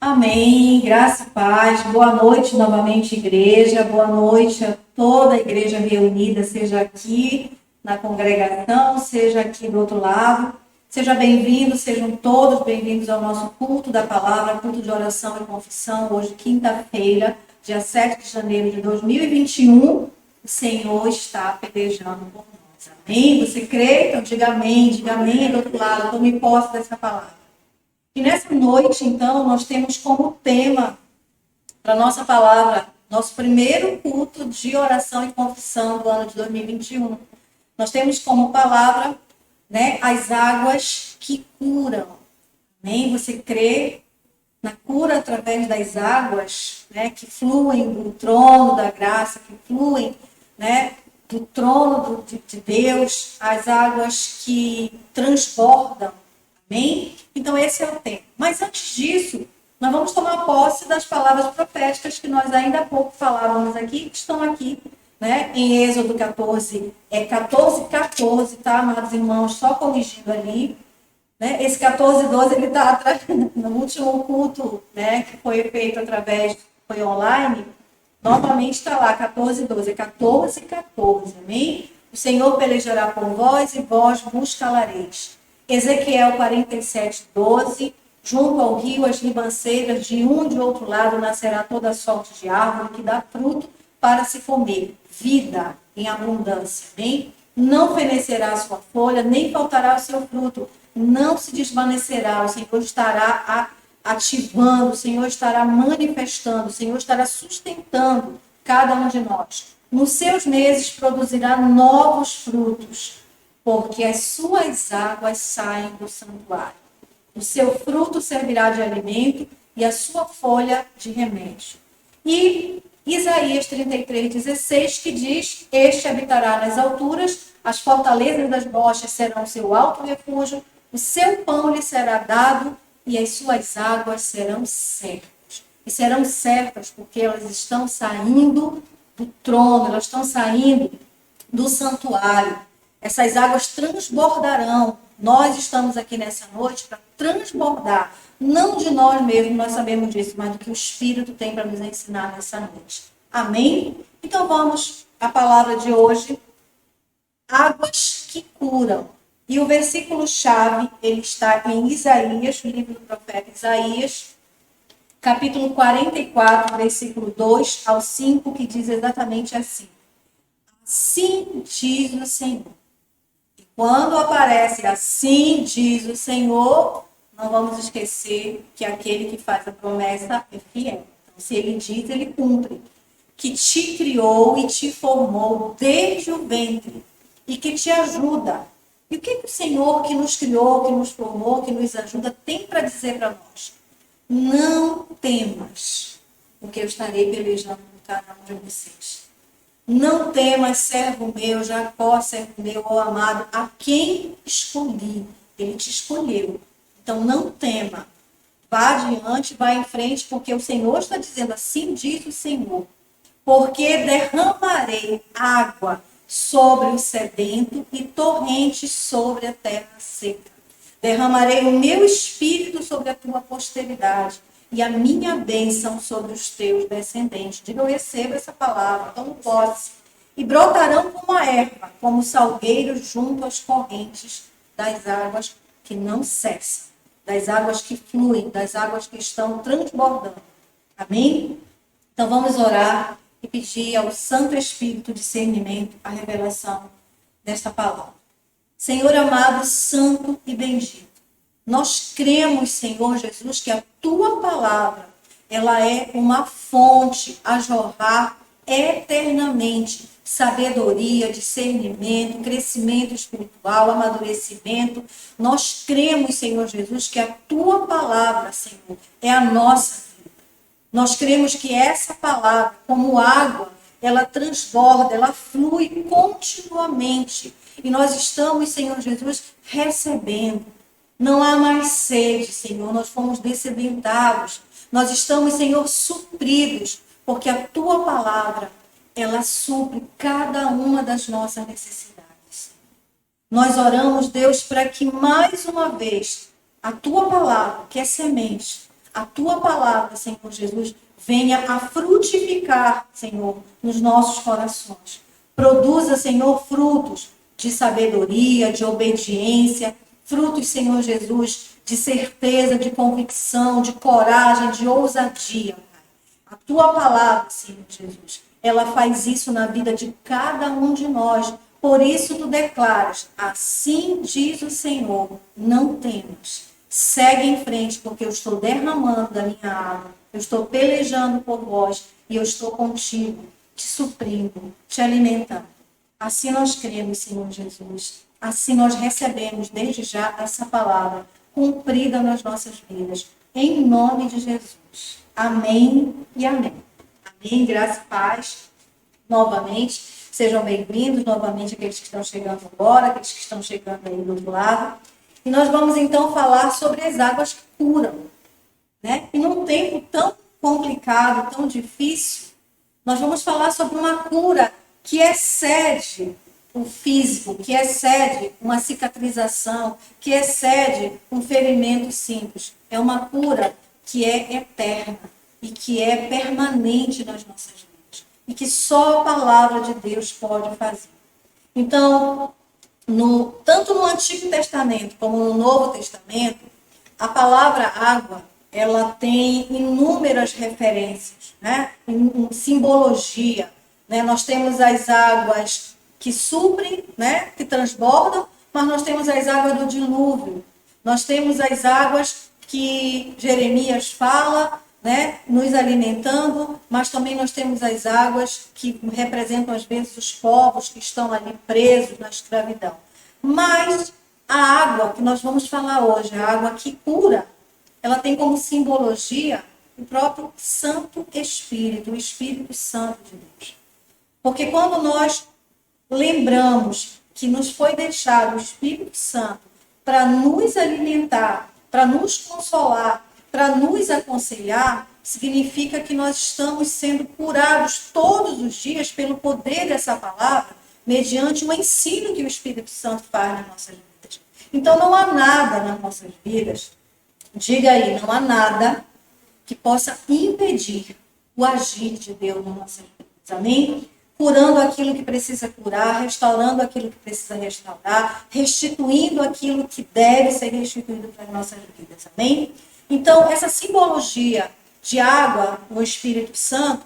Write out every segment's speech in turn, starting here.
Amém, graça e paz, boa noite novamente, igreja, boa noite a toda a igreja reunida, seja aqui na congregação, seja aqui do outro lado, seja bem-vindo, sejam todos bem-vindos ao nosso culto da palavra, culto de oração e confissão, hoje quinta-feira, dia 7 de janeiro de 2021, o Senhor está pelejando por nós, amém? Você crê? Então diga amém do outro lado, tome posse dessa palavra. E nessa noite, então, nós temos como tema para a nossa palavra, nosso primeiro culto de oração e confissão do ano de 2021. Nós temos como palavra, as águas que curam. Amém? Você crê na cura através das águas, que fluem do trono da graça, que fluem, do trono de Deus, as águas que transbordam. Amém? Então, esse é o tema. Mas antes disso, nós vamos tomar posse das palavras proféticas que nós ainda há pouco falávamos aqui, que estão aqui, em Êxodo 14, 14, tá, amados irmãos? Só corrigindo ali. Esse 14:12, ele está atrás, no último culto, que foi feito foi online, novamente está lá, 14:12, 14, amém? O Senhor pelejará por vós e vós vos calareis. Ezequiel 47:12, junto ao rio, as ribanceiras, de um e de outro lado nascerá toda sorte de árvore que dá fruto para se comer, vida em abundância, amém? Não fenecerá a sua folha, nem faltará o seu fruto, não se desvanecerá, o Senhor estará ativando, o Senhor estará manifestando, o Senhor estará sustentando cada um de nós. Nos seus meses produzirá novos frutos, porque as suas águas saem do santuário. O seu fruto servirá de alimento e a sua folha de remédio. E Isaías 33:16, que diz: Este habitará nas alturas, as fortalezas das rochas serão seu alto refúgio, o seu pão lhe será dado e as suas águas serão certas. E serão certas porque elas estão saindo do trono, elas estão saindo do santuário. Essas águas transbordarão. Nós estamos aqui nessa noite para transbordar. Não de nós mesmos, nós sabemos disso, mas do que o Espírito tem para nos ensinar nessa noite. Amém? Então vamos à palavra de hoje. Águas que curam. E o versículo-chave, ele está em Isaías, o livro do profeta Isaías, capítulo 44, versículo 2 ao 5, que diz exatamente assim. Assim diz o Senhor. E quando aparece assim diz o Senhor, não vamos esquecer que aquele que faz a promessa é fiel. Então, se ele diz, ele cumpre. Que te criou e te formou desde o ventre e que te ajuda. E o que o Senhor que nos criou, que nos formou, que nos ajuda, tem para dizer para nós? Não temas, porque eu estarei pelejando por cada um de vocês. Não temas, servo meu, Jacó, servo meu, ó amado, a quem escolhi. Ele te escolheu. Então não tema. Vá adiante, vá em frente, porque o Senhor está dizendo, assim diz o Senhor. Porque derramarei água sobre o sedento e torrentes sobre a terra seca. Derramarei o meu espírito sobre a tua posteridade e a minha bênção sobre os teus descendentes. Diga, eu recebo essa palavra, tomo posse. E brotarão como a erva, como salgueiros junto às correntes das águas que não cessam, das águas que fluem, das águas que estão transbordando. Amém? Então vamos orar e pedir ao Santo Espírito discernimento, a revelação desta palavra. Senhor amado, santo e bendito, nós cremos, Senhor Jesus, que a tua palavra, ela é uma fonte a jorrar eternamente sabedoria, discernimento, crescimento espiritual, amadurecimento. Nós cremos, Senhor Jesus, que a tua palavra, Senhor, é a nossa. Nós cremos que essa palavra, como água, ela transborda, ela flui continuamente. E nós estamos, Senhor Jesus, recebendo. Não há mais sede, Senhor. Nós fomos dessedentados. Nós estamos, Senhor, supridos, porque a tua palavra, ela supre cada uma das nossas necessidades. Nós oramos, Deus, para que mais uma vez a tua palavra, que é semente, a tua palavra, Senhor Jesus, venha a frutificar, Senhor, nos nossos corações. Produza, Senhor, frutos de sabedoria, de obediência, frutos, Senhor Jesus, de certeza, de convicção, de coragem, de ousadia, Pai. A tua palavra, Senhor Jesus, ela faz isso na vida de cada um de nós. Por isso tu declaras, assim diz o Senhor, não temas. Segue em frente, porque eu estou derramando da minha água, eu estou pelejando por vós e eu estou contigo, te suprindo, te alimentando. Assim nós cremos, Senhor Jesus. Assim nós recebemos desde já essa palavra cumprida nas nossas vidas. Em nome de Jesus. Amém e amém. Amém. Graça e paz. Novamente, sejam bem-vindos. Novamente, aqueles que estão chegando agora, aqueles que estão chegando aí do outro lado. E nós vamos então falar sobre as águas que curam, né? E num tempo tão complicado, tão difícil, nós vamos falar sobre uma cura que excede o físico, que excede uma cicatrização, que excede um ferimento simples. É uma cura que é eterna e que é permanente nas nossas vidas. E que só a palavra de Deus pode fazer. Então, tanto no Antigo Testamento como no Novo Testamento, a palavra água, ela tem inúmeras referências, né? Em simbologia, né? Nós temos as águas que suprem, né? Que transbordam, mas nós temos as águas do dilúvio. Nós temos as águas que Jeremias fala, né? Nos alimentando, mas também nós temos as águas que representam, às vezes, os povos que estão ali presos na escravidão. Mas a água que nós vamos falar hoje, a água que cura, ela tem como simbologia o próprio Santo Espírito, o Espírito Santo de Deus. Porque quando nós lembramos que nos foi deixado o Espírito Santo para nos alimentar, para nos consolar, para nos aconselhar, significa que nós estamos sendo curados todos os dias pelo poder dessa palavra, mediante o ensino que o Espírito Santo faz nas nossas vidas. Então não há nada nas nossas vidas, diga aí, não há nada que possa impedir o agir de Deus nas nossas vidas. Amém? Curando aquilo que precisa curar, restaurando aquilo que precisa restaurar, restituindo aquilo que deve ser restituído para as nossas vidas. Amém? Então, essa simbologia de água no Espírito Santo,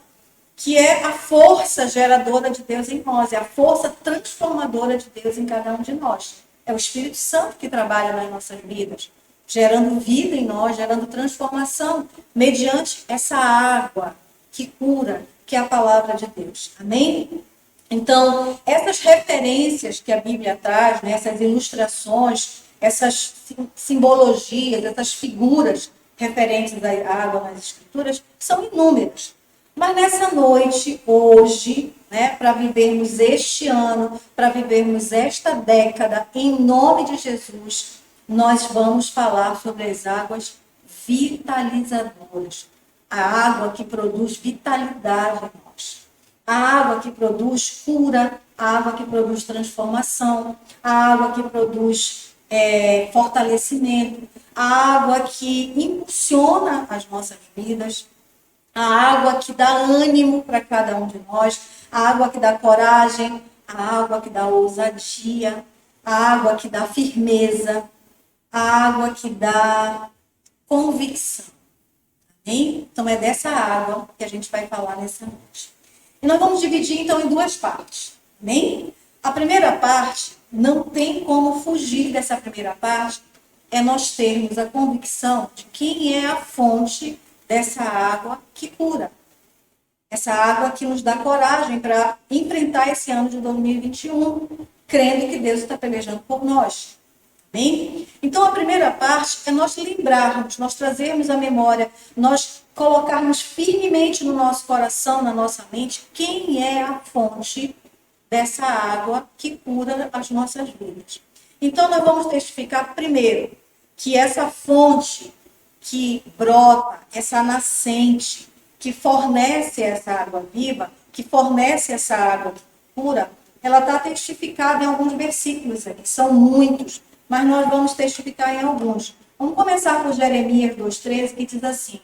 que é a força geradora de Deus em nós, é a força transformadora de Deus em cada um de nós. É o Espírito Santo que trabalha nas nossas vidas, gerando vida em nós, gerando transformação, mediante essa água que cura, que é a palavra de Deus. Amém? Então, essas referências que a Bíblia traz, né, essas ilustrações, essas simbologias, essas figuras referentes à água nas Escrituras, são inúmeras. Mas nessa noite, hoje, né, para vivermos este ano, para vivermos esta década, em nome de Jesus, nós vamos falar sobre as águas vitalizadoras. A água que produz vitalidade em nós. A água que produz cura, a água que produz transformação, a água que produz fortalecimento, a água que impulsiona as nossas vidas, a água que dá ânimo para cada um de nós, a água que dá coragem, a água que dá ousadia, a água que dá firmeza, a água que dá convicção. Amém? Então é dessa água que a gente vai falar nessa noite. E nós vamos dividir então em duas partes. Amém? A primeira parte, não tem como fugir dessa primeira parte, é nós termos a convicção de quem é a fonte dessa água que cura. Essa água que nos dá coragem para enfrentar esse ano de 2021, crendo que Deus está pelejando por nós. Amém? Então, a primeira parte é nós lembrarmos, nós trazermos à memória, nós colocarmos firmemente no nosso coração, na nossa mente, quem é a fonte dessa água que cura as nossas vidas. Então, nós vamos testificar primeiro que essa fonte que brota, essa nascente, que fornece essa água viva, que fornece essa água que cura, ela está testificada em alguns versículos aqui, são muitos, mas nós vamos testificar em alguns. Vamos começar por Jeremias 2,13, que diz assim: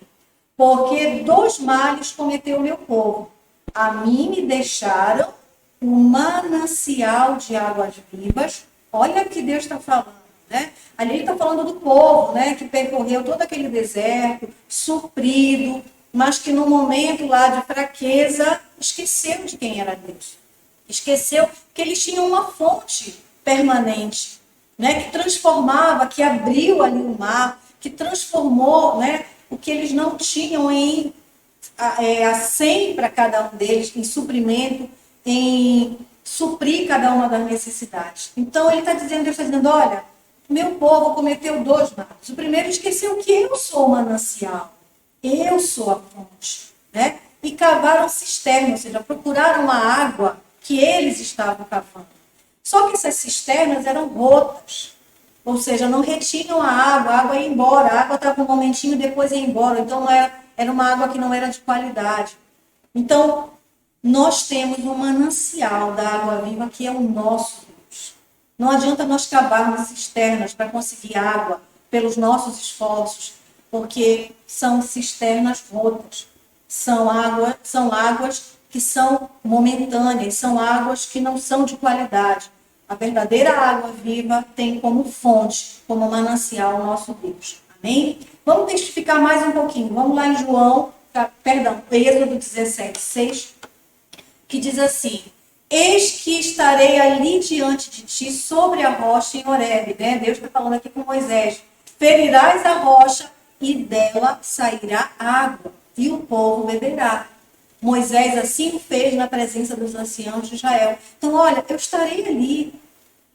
porque 2 males cometeu o meu povo. A mim me deixaram um manancial de águas vivas. Olha o que Deus está falando, né? Ali ele está falando do povo, né? Que percorreu todo aquele deserto, suprido, mas que no momento lá de fraqueza, esqueceu de quem era Deus. Esqueceu que eles tinham uma fonte permanente, né? Que transformava, que abriu ali o mar, que transformou, né? O que eles não tinham em a 100 para cada um deles, em suprimento, em suprir cada uma das necessidades. Então, ele está dizendo, Deus está dizendo, olha, meu povo cometeu 2 males. O primeiro, esqueceu que eu sou o manancial, eu sou a fonte, né? E cavaram cisternas, ou seja, procuraram a água que eles estavam cavando. Só que essas cisternas eram rotas, ou seja, não retinham a água ia embora, a água estava um momentinho e depois ia embora, então era uma água que não era de qualidade. Então, nós temos um manancial da água viva que é o nosso Deus. Não adianta nós cavarmos cisternas para conseguir água pelos nossos esforços, porque são cisternas rotas, são águas que são momentâneas, são águas que não são de qualidade. A verdadeira água viva tem como fonte, como manancial, o nosso Deus. Amém? Vamos testificar mais um pouquinho. Vamos lá em Êxodo 17:6, que diz assim: eis que estarei ali diante de ti sobre a rocha em Horebe, né? Deus está falando aqui com Moisés. Ferirás a rocha e dela sairá água, e o povo beberá. Moisés assim o fez na presença dos anciãos de Israel. Então, olha, eu estarei ali.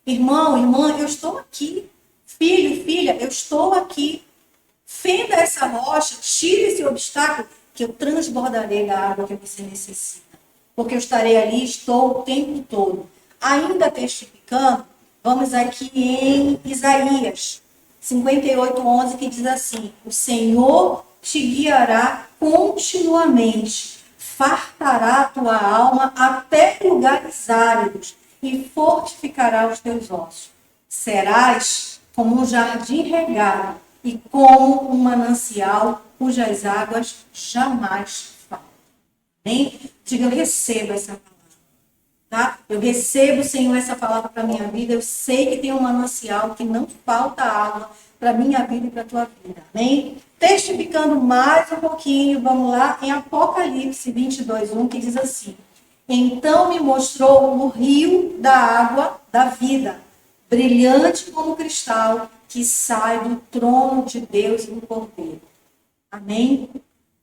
Irmão, irmã, eu estou aqui. Filho, filha, eu estou aqui. Fenda essa rocha, tire esse obstáculo, que eu transbordarei da água que você necessita. Porque eu estarei ali, estou o tempo todo. Ainda testificando, vamos aqui em Isaías 58:11, que diz assim: o Senhor te guiará continuamente, fartará a tua alma até lugares áridos e fortificará os teus ossos. Serás como um jardim regado e como um manancial cujas águas jamais faltam. Amém? Diga, eu recebo essa palavra. Tá? Eu recebo, Senhor, essa palavra para a minha vida. Eu sei que tem um manancial, que não falta água para a minha vida e para a tua vida. Amém? Testificando mais um pouquinho, vamos lá, em Apocalipse 22:1, que diz assim: então me mostrou o rio da água da vida, brilhante como cristal, que sai do trono de Deus e do Cordeiro. Amém?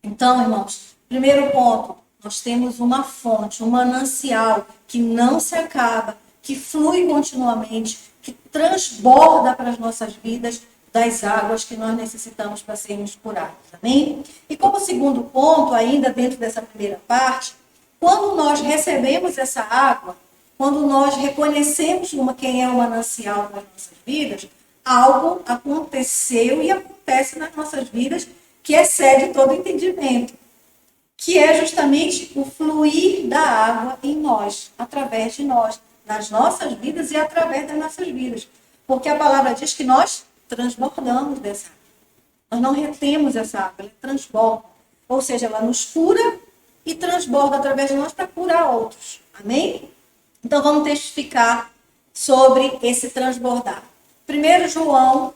Então, irmãos, primeiro ponto, nós temos uma fonte, um manancial que não se acaba, que flui continuamente, que transborda para as nossas vidas das águas que nós necessitamos para sermos curados. Amém? E como segundo ponto, ainda dentro dessa primeira parte, quando nós recebemos essa água, quando nós reconhecemos quem é o manancial das nossas vidas, algo aconteceu e acontece nas nossas vidas que excede todo entendimento, que é justamente o fluir da água em nós, através de nós, nas nossas vidas e através das nossas vidas. Porque a palavra diz que nós transbordamos dessa água. Nós não retemos essa água, ela transborda. Ou seja, ela nos cura e transborda através de nós para curar outros. Amém? Então vamos testificar sobre esse transbordar. 1 João,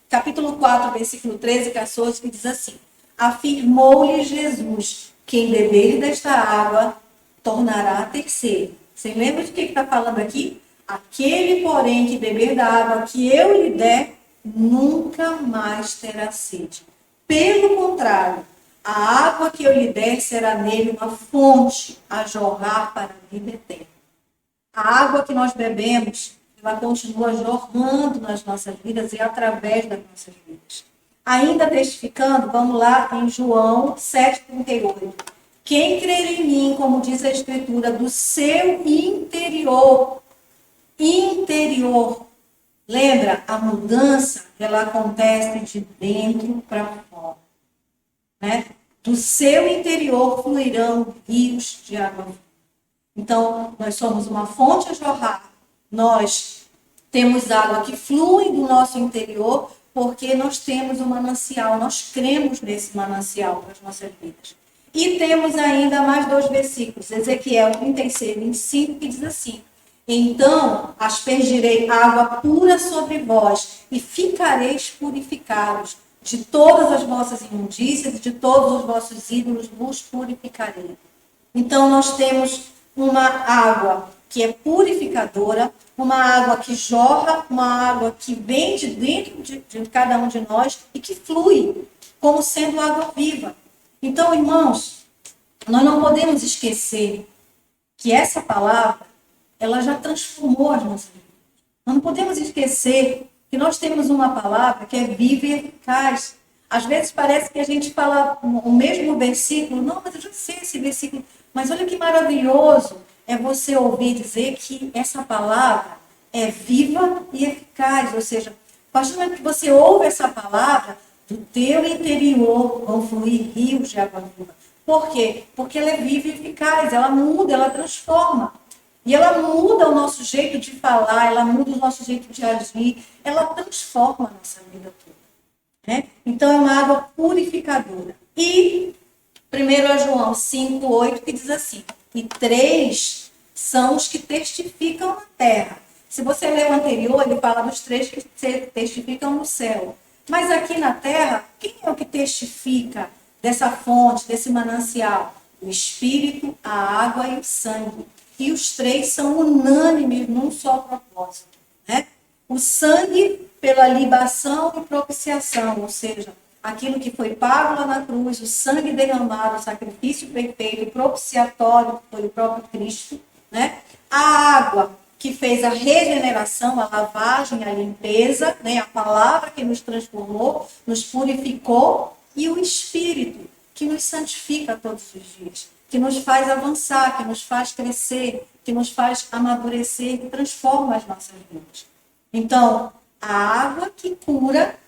capítulo 4, versículo 13 e 14, que diz assim: afirmou-lhe Jesus, quem beber desta água tornará a ter sede. Você lembra de que está falando aqui? Aquele, porém, que beber da água que eu lhe der, nunca mais terá sede. Pelo contrário, a água que eu lhe der será nele uma fonte a jorrar para a vida eterna. A água que nós bebemos, ela continua jorrando nas nossas vidas e através das nossas vidas. Ainda testificando, vamos lá em João 7,38. Quem crer em mim, como diz a Escritura, do seu interior, lembra, a mudança, ela acontece de dentro para fora. Né? Do seu interior fluirão rios de água viva. Então, nós somos uma fonte a jorrar. Nós temos água que flui do nosso interior, porque nós temos um manancial, nós cremos nesse manancial para as nossas vidas. E temos ainda mais 2 versículos, Ezequiel 36, 25, que diz assim: então aspergirei água pura sobre vós, e ficareis purificados. De todas as vossas imundícias e de todos os vossos ídolos vos purificarei. Então, nós temos uma água que é purificadora, uma água que jorra, uma água que vem de dentro de cada um de nós e que flui como sendo água viva. Então, irmãos, nós não podemos esquecer que essa palavra, ela já transformou as nossas vidas. Nós não podemos esquecer que nós temos uma palavra que é viva e eficaz. Às vezes parece que a gente fala o mesmo versículo, não, mas eu já sei esse versículo. Mas olha que maravilhoso é você ouvir dizer que essa palavra é viva e eficaz. Ou seja, a partir do momento que você ouve essa palavra, do teu interior vão fluir rios de água viva. Por quê? Porque ela é viva e eficaz, ela muda, ela transforma. E ela muda o nosso jeito de falar, ela muda o nosso jeito de agir, ela transforma a nossa vida toda. Né? Então, é uma água purificadora. E 1 João 5, 8, que diz assim: e 3 são os que testificam na terra. Se você ler o anterior, ele fala dos 3 que testificam no céu. Mas aqui na terra, quem é o que testifica dessa fonte, desse manancial? O Espírito, a água e o sangue. E os 3 são unânimes num só propósito. Né? O sangue pela libação e propiciação, ou seja, aquilo que foi pago lá na cruz, o sangue derramado, o sacrifício perfeito, propiciatório, que foi o próprio Cristo. Né? A água, que fez a regeneração, a lavagem, a limpeza, né? A palavra que nos transformou, nos purificou, e o Espírito, que nos santifica todos os dias, que nos faz avançar, que nos faz crescer, que nos faz amadurecer, que transforma as nossas vidas. Então, a água que cura,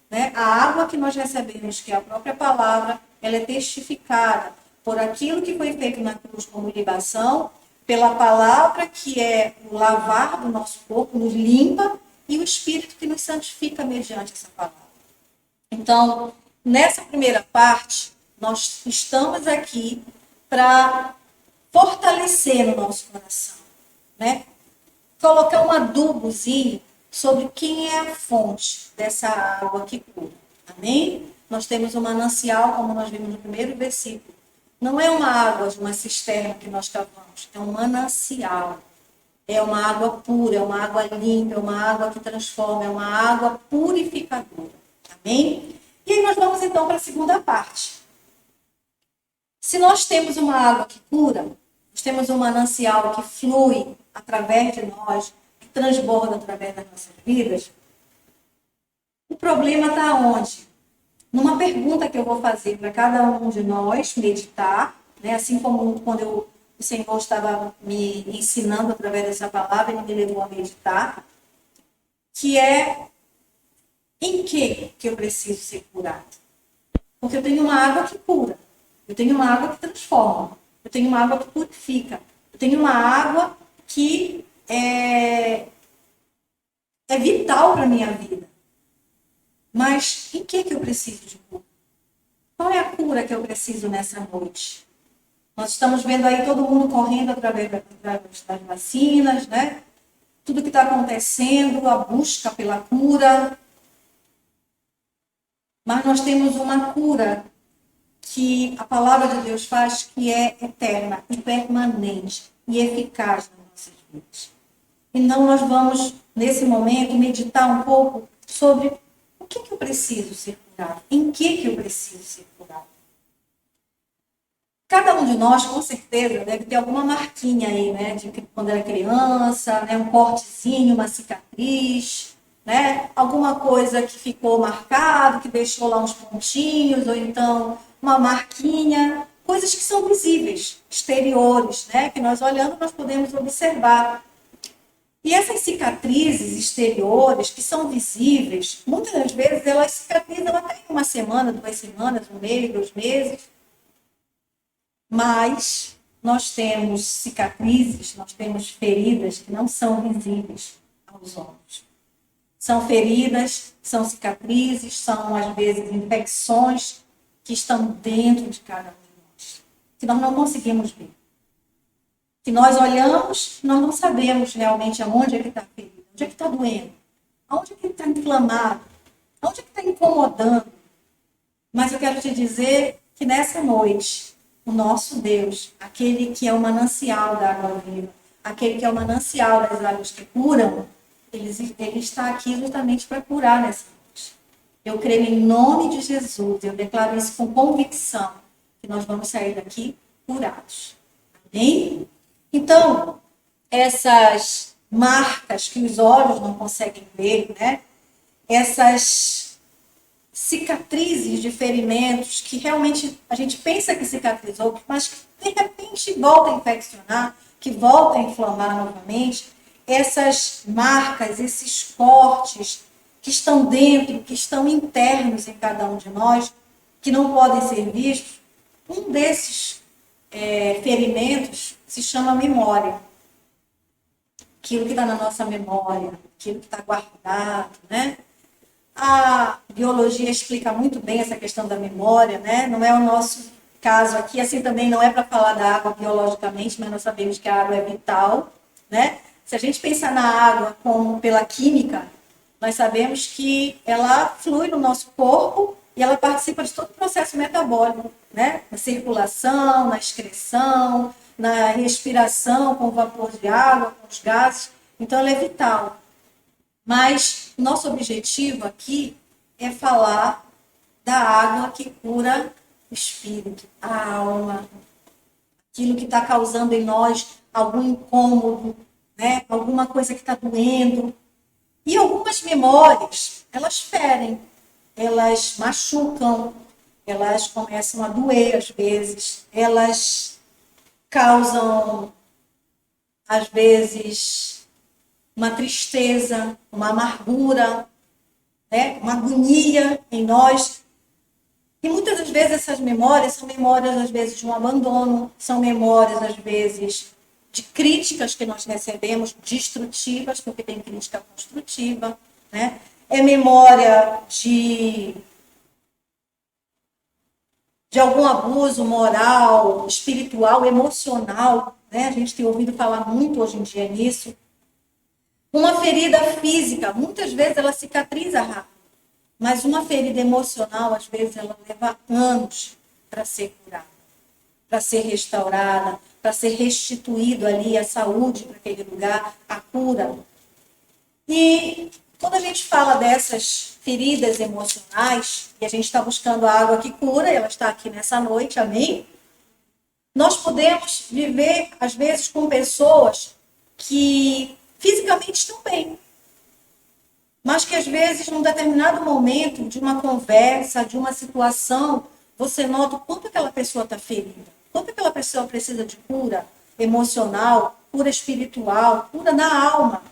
né? A água que nós recebemos, que é a própria palavra, ela é testificada por aquilo que foi feito na cruz como libação, pela palavra que é o lavar do nosso corpo, nos limpa, e o Espírito que nos santifica mediante essa palavra. Então, nessa primeira parte, nós estamos aqui para fortalecer no nosso coração, né? Colocar um adubozinho sobre quem é a fonte dessa água que cura. Amém? Nós temos um manancial, como nós vimos no primeiro versículo. Não é uma água de uma cisterna que nós cavamos, é um manancial. É uma água pura, é uma água limpa, é uma água que transforma, é uma água purificadora. Amém? E aí nós vamos então para a segunda parte. Se nós temos uma água que cura, nós temos um manancial que flui através de nós, que transborda através das nossas vidas, o problema está onde? Numa pergunta que eu vou fazer para cada um de nós meditar, né? Assim como quando o Senhor estava me ensinando através dessa palavra, ele me levou a meditar, que é: em que eu preciso ser curado? Porque eu tenho uma água que cura, eu tenho uma água que transforma, eu tenho uma água que purifica, eu tenho uma água que é vital para a minha vida. Mas em que eu preciso de cura? Qual é a cura que eu preciso nessa noite? Nós estamos vendo aí todo mundo correndo através das vacinas, né? Tudo que está acontecendo, a busca pela cura. Mas nós temos uma cura que a palavra de Deus faz, que é eterna e permanente e eficaz nas nossas vidas. Então nós vamos, nesse momento, meditar um pouco sobre o que eu preciso ser curado, em que eu preciso ser curado. Cada um de nós, com certeza, deve ter alguma marquinha aí, né? De quando era criança, né? Um cortezinho, uma cicatriz, né? Alguma coisa que ficou marcado, que deixou lá uns pontinhos, ou então uma marquinha. Coisas que são visíveis, exteriores, né? Que nós olhando, nós podemos observar. E essas cicatrizes exteriores, que são visíveis, muitas das vezes elas cicatrizam até em uma semana, 2 semanas, 1 mês, 2 meses. Mas nós temos cicatrizes, nós temos feridas que não são visíveis aos olhos. São feridas, são cicatrizes, são, às vezes, infecções que estão dentro de cada um de nós, que nós não conseguimos ver. Que nós olhamos, nós não sabemos realmente aonde é que está ferido, onde é que está doendo, aonde é que está inflamado, aonde é que está incomodando. Mas eu quero te dizer que nessa noite, o nosso Deus, aquele que é o manancial da água viva, aquele que é o manancial das águas que curam, ele está aqui justamente para curar nessa noite. Eu creio em nome de Jesus, eu declaro isso com convicção, que nós vamos sair daqui curados. Amém? Então, essas marcas que os olhos não conseguem ver, né? Essas cicatrizes de ferimentos que realmente a gente pensa que cicatrizou, mas que de repente volta a infeccionar, que volta a inflamar novamente, essas marcas, esses cortes que estão dentro, que estão internos em cada um de nós, que não podem ser vistos, um desses ferimentos se chama memória. Aquilo que está na nossa memória, aquilo que está guardado, né? A biologia explica muito bem essa questão da memória, né? Não é o nosso caso aqui, assim também não é para falar da água biologicamente, mas nós sabemos que a água é vital, né? Se a gente pensar na água como pela química, nós sabemos que ela flui no nosso corpo e ela participa de todo o processo metabólico, né? Na circulação, na excreção, na respiração com o vapor de água, com os gases. Então, ela é vital. Mas nosso objetivo aqui é falar da água que cura o espírito, a alma, aquilo que está causando em nós algum incômodo, né? Alguma coisa que está doendo. E algumas memórias, elas ferem, elas machucam, elas começam a doer às vezes, elas causam, às vezes, uma tristeza, uma amargura, né? Uma agonia em nós. E muitas das vezes essas memórias são memórias, às vezes, de um abandono, são memórias, às vezes, de críticas que nós recebemos, destrutivas, porque tem crítica construtiva, né? É memória de algum abuso moral, espiritual, emocional, né? A gente tem ouvido falar muito hoje em dia nisso. Uma ferida física, muitas vezes ela cicatriza rápido, mas uma ferida emocional, às vezes, ela leva anos para ser curada, para ser restaurada, para ser restituído ali a saúde para aquele lugar, a cura. E quando a gente fala dessas feridas emocionais, e a gente está buscando a água que cura, ela está aqui nessa noite, amém? Nós podemos viver, às vezes, com pessoas que fisicamente estão bem, mas que às vezes, num determinado momento de uma conversa, de uma situação, você nota o quanto aquela pessoa está ferida, quanto aquela pessoa precisa de cura emocional, cura espiritual, cura na alma.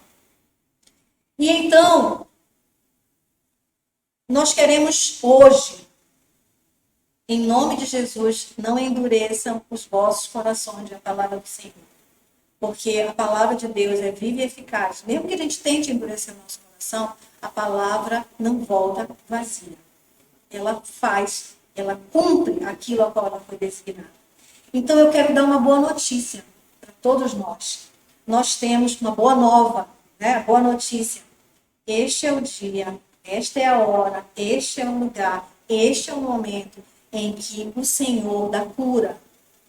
E então, nós queremos hoje, em nome de Jesus, não endureçam os vossos corações, a palavra do Senhor. Porque a palavra de Deus é viva e eficaz. Mesmo que a gente tente endurecer o nosso coração, a palavra não volta vazia. Ela faz, ela cumpre aquilo a qual ela foi designada. Então eu quero dar uma boa notícia para todos nós. Nós temos uma boa nova, né? Boa notícia. Este é o dia, esta é a hora, este é o lugar, este é o momento em que o Senhor da cura,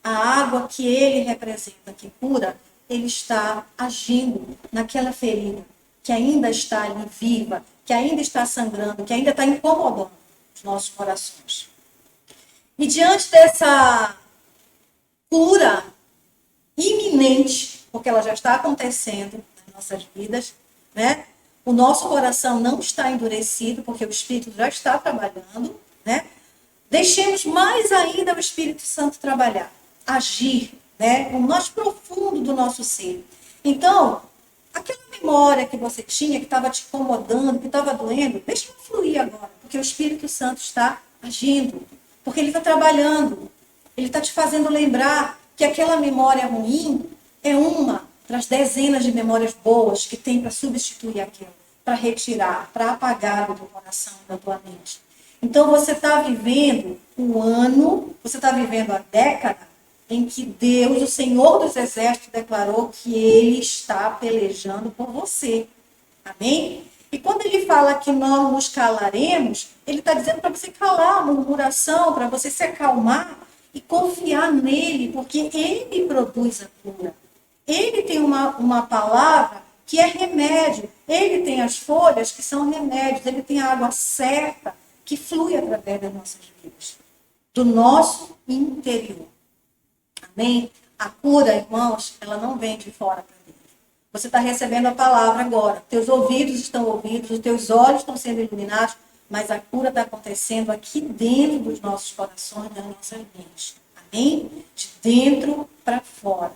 a água que ele representa, que cura, ele está agindo naquela ferida, que ainda está ali viva, que ainda está sangrando, que ainda está incomodando os nossos corações. E diante dessa cura iminente, porque ela já está acontecendo nas nossas vidas, né? O nosso coração não está endurecido, porque o Espírito já está trabalhando, né? Deixemos mais ainda o Espírito Santo trabalhar, agir, né? O mais profundo do nosso ser. Então, aquela memória que você tinha, que estava te incomodando, que estava doendo, deixa ela fluir agora, porque o Espírito Santo está agindo, porque ele está trabalhando, ele está te fazendo lembrar que aquela memória ruim é uma das dezenas de memórias boas que tem para substituir aquela. para retirar, para apagar do teu coração, da tua mente. Então você está vivendo um ano, você está vivendo a década em que Deus, o Senhor dos Exércitos, declarou que Ele está pelejando por você. Amém? E quando ele fala que nós nos calaremos, ele está dizendo para você calar a murmuração, para você se acalmar e confiar nele, porque ele produz a cura. Ele tem uma palavra que é remédio. Ele tem as folhas que são remédios. Ele tem a água certa que flui através das nossas vidas, do nosso interior. Amém? A cura, irmãos, ela não vem de fora para dentro. Você está recebendo a palavra agora. Teus ouvidos estão ouvidos, os teus olhos estão sendo iluminados, mas a cura está acontecendo aqui dentro dos nossos corações, das nossas mentes. Amém? De dentro para fora.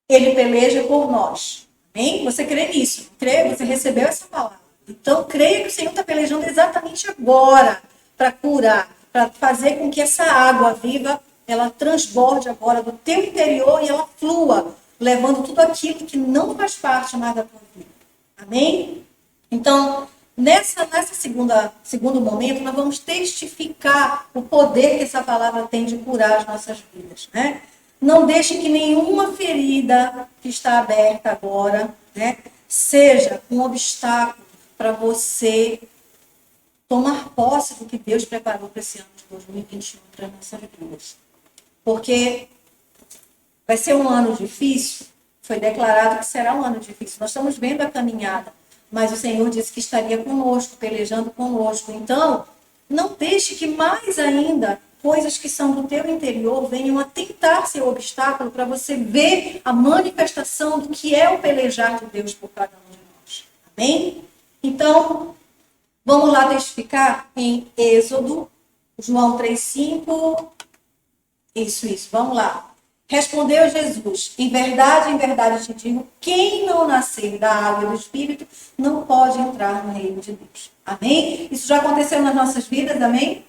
Ele peleja por nós. Amém? Você crê nisso? Crê? Você recebeu essa palavra. Então, creia que o Senhor está pelejando exatamente agora para curar, para fazer com que essa água viva, ela transborde agora do teu interior e ela flua, levando tudo aquilo que não faz parte mais da tua vida. Amém? Então, nessa segundo momento, nós vamos testificar o poder que essa palavra tem de curar as nossas vidas, né? Não deixe que nenhuma ferida que está aberta agora, né, seja um obstáculo para você tomar posse do que Deus preparou para esse ano de 2021 para as nossas vidas. Porque vai ser um ano difícil, foi declarado que será um ano difícil. Nós estamos vendo a caminhada, mas o Senhor disse que estaria conosco, pelejando conosco. Então, não deixe que mais ainda coisas que são do teu interior venham a tentar ser obstáculo para você ver a manifestação do que é o pelejar de Deus por cada um de nós. Amém? Então, vamos lá testificar em Êxodo, João 3,5. Isso, vamos lá. Respondeu Jesus, em verdade te digo, quem não nascer da água e do Espírito não pode entrar no reino de Deus. Amém? Isso já aconteceu nas nossas vidas, amém?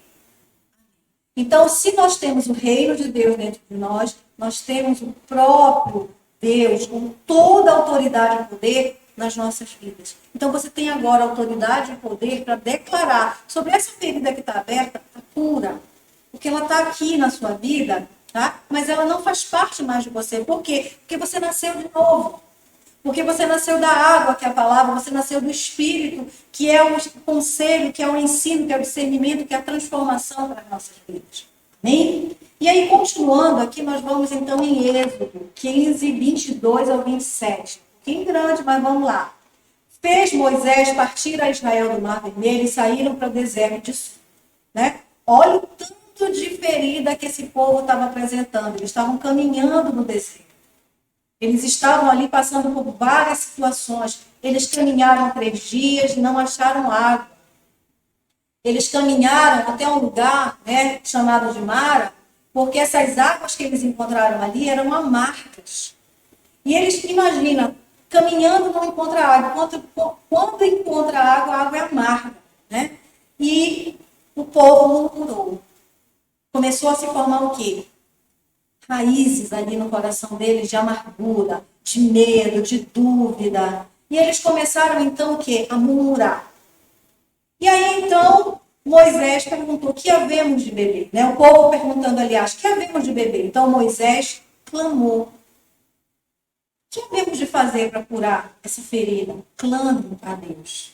Então, se nós temos o reino de Deus dentro de nós, nós temos o próprio Deus com toda a autoridade e poder nas nossas vidas. Então, você tem agora autoridade e poder para declarar sobre essa ferida que está aberta a cura. Porque ela está aqui na sua vida, tá? Mas ela não faz parte mais de você. Por quê? Porque você nasceu de novo. Porque você nasceu da água, que é a palavra, você nasceu do Espírito, que é o conselho, que é o ensino, que é o discernimento, que é a transformação para as nossas vidas. Amém? E aí, continuando aqui, nós vamos então em Êxodo 15, 22 ao 27. Um pouquinho grande, mas vamos lá. Fez Moisés partir a Israel do Mar Vermelho e saíram para o deserto de Sul. Né? Olha o tanto de ferida que esse povo estava apresentando. Eles estavam caminhando no deserto. Eles estavam ali passando por várias situações. Eles caminharam 3 dias e não acharam água. Eles caminharam até um lugar, né, chamado de Mara, porque essas águas que eles encontraram ali eram amargas. E eles, imagina, caminhando não encontra água. Quando encontra água, a água é amarga. Né? E o povo murmurou. Começou a se formar o quê? Raízes ali no coração deles de amargura, de medo, de dúvida. E eles começaram então o quê? A murmurar. E aí então Moisés perguntou, o que havemos de beber? Né? O povo perguntando, aliás, o que havemos de beber? Então Moisés clamou. O que havemos de fazer para curar essa ferida? Clame a Deus.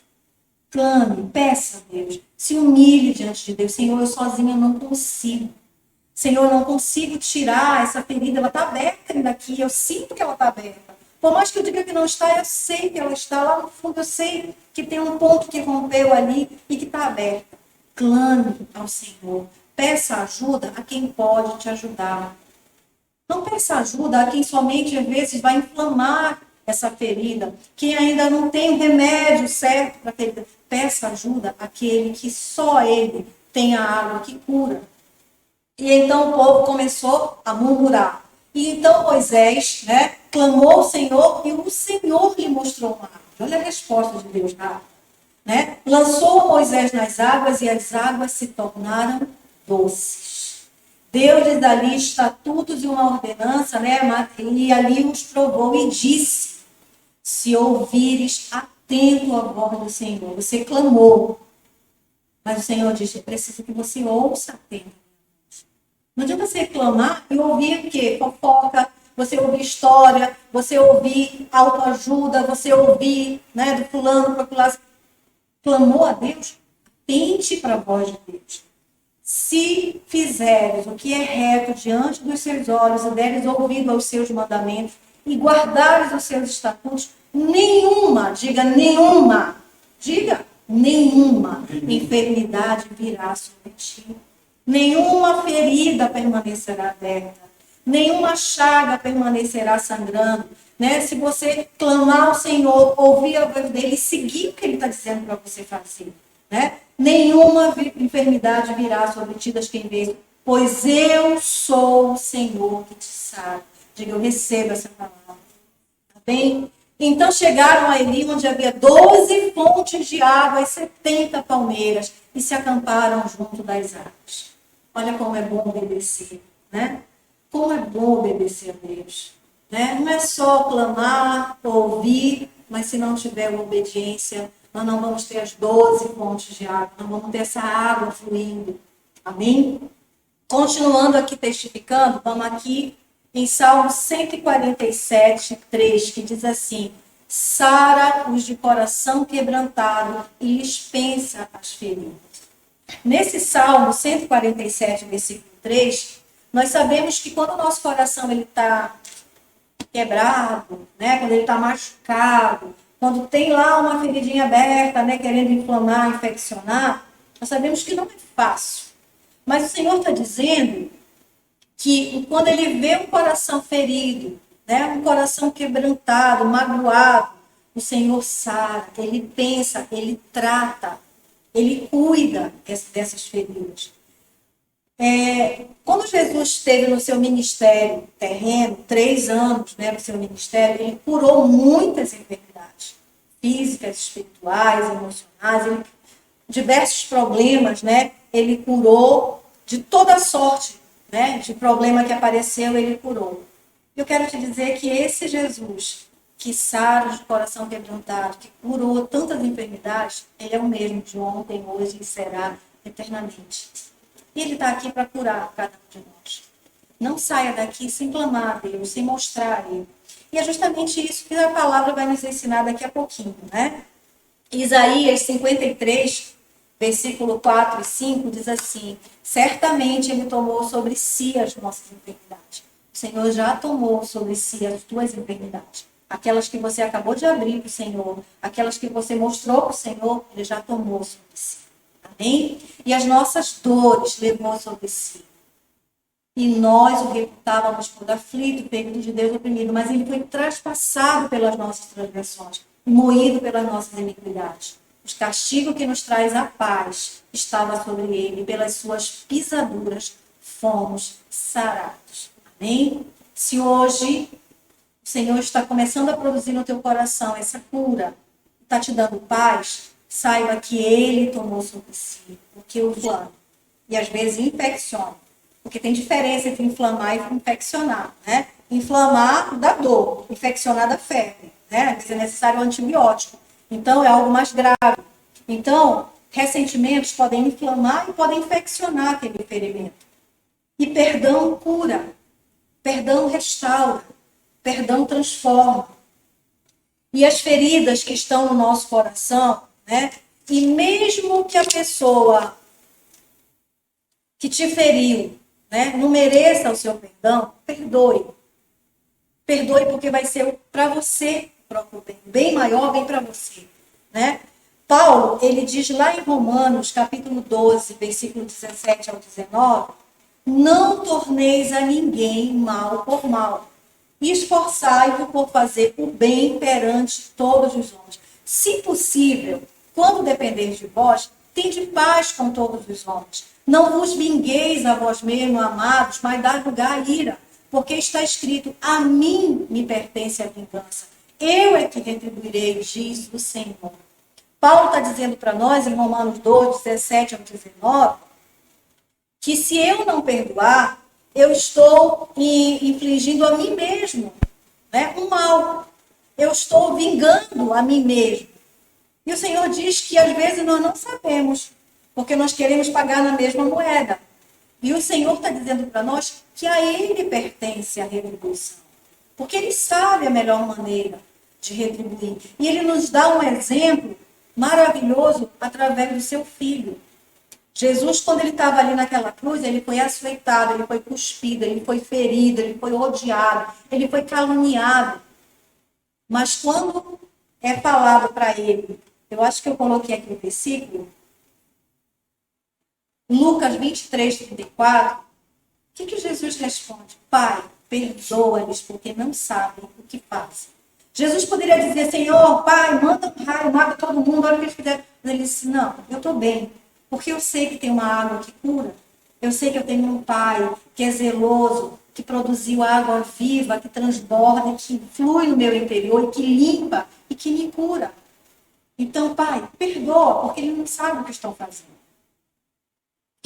Clame, peça a Deus. Se humilhe diante de Deus. Senhor, eu sozinha não consigo. Senhor, eu não consigo tirar essa ferida, ela está aberta ainda aqui, eu sinto que ela está aberta. Por mais que eu diga que não está, eu sei que ela está lá no fundo, eu sei que tem um ponto que rompeu ali e que está aberta. Clame ao Senhor, peça ajuda a quem pode te ajudar. Não peça ajuda a quem somente, às vezes, vai inflamar essa ferida, quem ainda não tem o remédio certo para a ferida. Peça ajuda àquele que só ele tem a água que cura. E então o povo começou a murmurar. E então Moisés, né, clamou ao Senhor e o Senhor lhe mostrou uma árvore. Olha a resposta de Deus na árvore. Né? Lançou Moisés nas águas e as águas se tornaram doces. Deu-lhes dali estatutos e uma ordenança, né, e ali os provou e disse, se ouvires atento à voz do Senhor. Você clamou, mas o Senhor diz que precisa que você ouça atento. Não adianta você clamar e ouvir o quê? Fofoca, você ouvir história, você ouvir autoajuda, você ouvir, né, do fulano para pular. Clamou a Deus? Atente para a voz de Deus. Se fizeres o que é reto diante dos seus olhos e deres ouvido aos seus mandamentos e guardares os seus estatutos, nenhuma enfermidade virá sobre ti. Nenhuma ferida permanecerá aberta. Nenhuma chaga permanecerá sangrando. Né? Se você clamar ao Senhor, ouvir a voz dele e seguir o que ele está dizendo para você fazer. Né? Nenhuma enfermidade virá sobre ti das quem vês, pois eu sou o Senhor que te sara. Diga, eu recebo essa palavra. Tá bem? Então chegaram a Eli, onde havia 12 fontes de água e 70 palmeiras, e se acamparam junto das águas. Olha como é bom obedecer, né? Como é bom obedecer a Deus. Né? Não é só clamar, ouvir, mas se não tiver obediência, nós não vamos ter as 12 fontes de água, não vamos ter essa água fluindo. Amém? Continuando aqui testificando, vamos aqui em Salmo 147, 3, que diz assim: sara os de coração quebrantado e lhes pensa as feridas. Nesse Salmo 147, versículo 3, nós sabemos que quando o nosso coração está quebrado, né, quando ele está machucado, quando tem lá uma feridinha aberta, né, querendo inflamar, infeccionar, nós sabemos que não é fácil. Mas o Senhor está dizendo que quando ele vê um coração ferido, né, um coração quebrantado, magoado, o Senhor sara, ele pensa, ele trata, ele cuida dessas feridas. Quando Jesus esteve no seu ministério terreno, 3 anos, né, no seu ministério, ele curou muitas enfermidades físicas, espirituais, emocionais, diversos problemas, né, ele curou de toda sorte, né, de problema que apareceu, ele curou. Eu quero te dizer que esse Jesus que sara de coração quebrantado, que curou tantas enfermidades, ele é o mesmo de ontem, hoje e será eternamente. E ele está aqui para curar cada um de nós. Não saia daqui sem clamar a Deus, sem mostrar a Ele. E é justamente isso que a palavra vai nos ensinar daqui a pouquinho, né? Isaías 53, versículo 4 e 5, diz assim: certamente Ele tomou sobre si as nossas enfermidades. O Senhor já tomou sobre si as tuas enfermidades. Aquelas que você acabou de abrir para o Senhor, aquelas que você mostrou para o Senhor, Ele já tomou sobre si. Amém? E as nossas dores levou sobre si. E nós o reputávamos por aflito, ferido de Deus, oprimido, mas ele foi traspassado pelas nossas transgressões, moído pelas nossas iniquidades. O castigo que nos traz a paz estava sobre ele, e pelas suas pisaduras fomos sarados. Amém? Se hoje o Senhor está começando a produzir no teu coração essa cura, está te dando paz, saiba que ele tomou sobre si, porque o inflama. E às vezes infecciona. Porque tem diferença entre inflamar e infeccionar, né? Inflamar dá dor, infeccionar dá febre, né? Às vezes é necessário um antibiótico. Então é algo mais grave. Então, ressentimentos podem inflamar e podem infeccionar aquele ferimento. E perdão cura, perdão restaura, perdão transforma. E as feridas que estão no nosso coração, né? E mesmo que a pessoa que te feriu, né, não mereça o seu perdão, perdoe. Perdoe porque vai ser para você o próprio bem. Bem maior vem para você. Né? Paulo, ele diz lá em Romanos, capítulo 12, versículo 17 ao 19, não torneis a ninguém mal por mal. E esforçai-vos por fazer o bem perante todos os homens. Se possível, quando dependeis de vós, tende paz com todos os homens. Não vos vingueis a vós mesmos, amados, mas dai lugar à ira. Porque está escrito, a mim me pertence a vingança. Eu é que retribuirei, diz o Senhor. Paulo está dizendo para nós, em Romanos 2, 17 ao 19, que se eu não perdoar, eu estou infligindo a mim mesmo, né, um mal. Eu estou vingando a mim mesmo. E o Senhor diz que às vezes nós não sabemos, porque nós queremos pagar na mesma moeda. E o Senhor está dizendo para nós que a Ele pertence a retribuição. Porque Ele sabe a melhor maneira de retribuir. E Ele nos dá um exemplo maravilhoso através do seu Filho. Jesus, quando Ele estava ali naquela cruz, Ele foi açoitado, Ele foi cuspido, Ele foi ferido, Ele foi odiado, Ele foi caluniado. Mas quando é falado para Ele, eu acho que eu coloquei aqui o versículo, Lucas 23:34, o que Jesus responde? Pai, perdoa-lhes, porque não sabem o que fazem. Jesus poderia dizer, Senhor, Pai, manda um raio, mata todo mundo, olha o que eles fizeram. Mas ele disse, não, eu estou bem, porque eu sei que tem uma água que cura. Eu sei que eu tenho um Pai que é zeloso, que produziu água viva, que transborda, que flui no meu interior, e que limpa e que me cura. Então, Pai, perdoa, porque eles não sabem o que estão fazendo.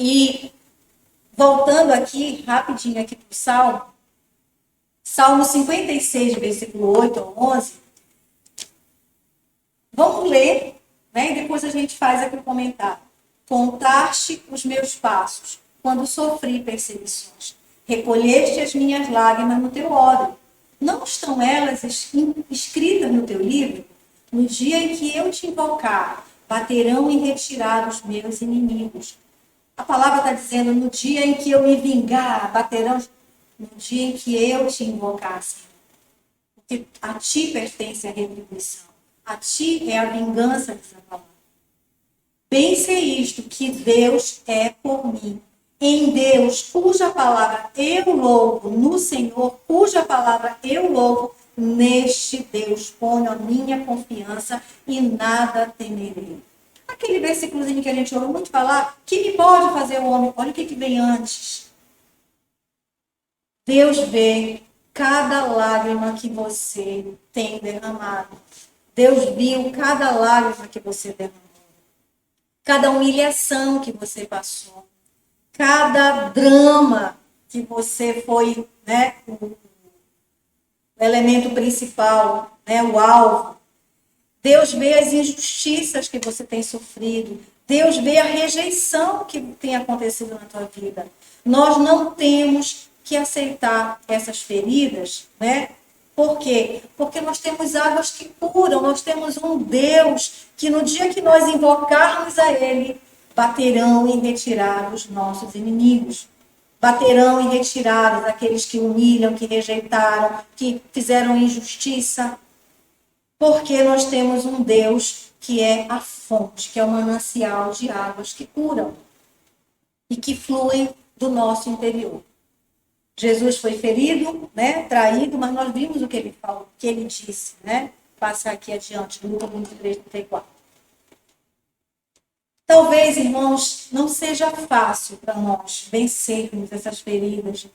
E voltando aqui, rapidinho aqui para o Salmo, Salmo 56, versículo 8 ao 11. Vamos ler, né? E depois a gente faz aqui o comentário. Contaste os meus passos, quando sofri perseguições. Recolheste as minhas lágrimas no teu odre. Não estão elas escritas no teu livro? No dia em que eu te invocar, baterão em retirada os meus inimigos. A palavra está dizendo, no dia em que eu me vingar, baterão, no dia em que eu te invocar, Senhor. Porque a ti pertence a retribuição. A ti é a vingança, diz a palavra. Bem sei isto, que Deus é por mim. Em Deus, cuja palavra eu louvo, no Senhor, cuja palavra eu louvo, neste Deus ponho a minha confiança e nada temerei. Aquele versículozinho que a gente ouve muito falar, que me pode fazer o homem? Olha o que vem antes. Deus vê cada lágrima que você tem derramado. Deus viu cada lágrima que você derramou. Cada humilhação que você passou. Cada drama que você foi, né, o elemento principal, né, o alvo. Deus vê as injustiças que você tem sofrido. Deus vê a rejeição que tem acontecido na tua vida. Nós não temos que aceitar essas feridas, né? Por quê? Porque nós temos águas que curam, nós temos um Deus que no dia que nós invocarmos a Ele, baterão em retirada os nossos inimigos. Baterão em retirada aqueles que humilham, que rejeitaram, que fizeram injustiça. Porque nós temos um Deus que é a fonte, que é o manancial de águas que curam e que fluem do nosso interior. Jesus foi ferido, né, traído, mas nós vimos o que ele falou, o que ele disse, né? Passa aqui adiante, Lucas 23:34. Talvez, irmãos, não seja fácil para nós vencermos essas feridas,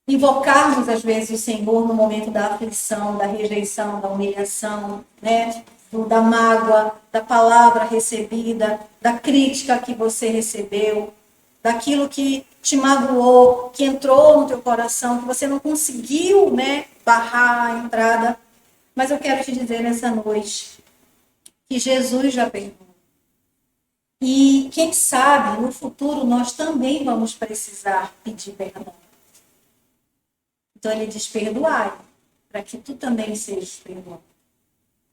invocarmos às vezes o Senhor no momento da aflição, da rejeição, da humilhação, né? Da mágoa, da palavra recebida, da crítica que você recebeu, daquilo que te magoou, que entrou no teu coração, que você não conseguiu, né, barrar a entrada. Mas eu quero te dizer nessa noite que Jesus já perdoou. E quem sabe no futuro nós também vamos precisar pedir perdão. Então ele diz, perdoai, para que tu também sejas perdoado.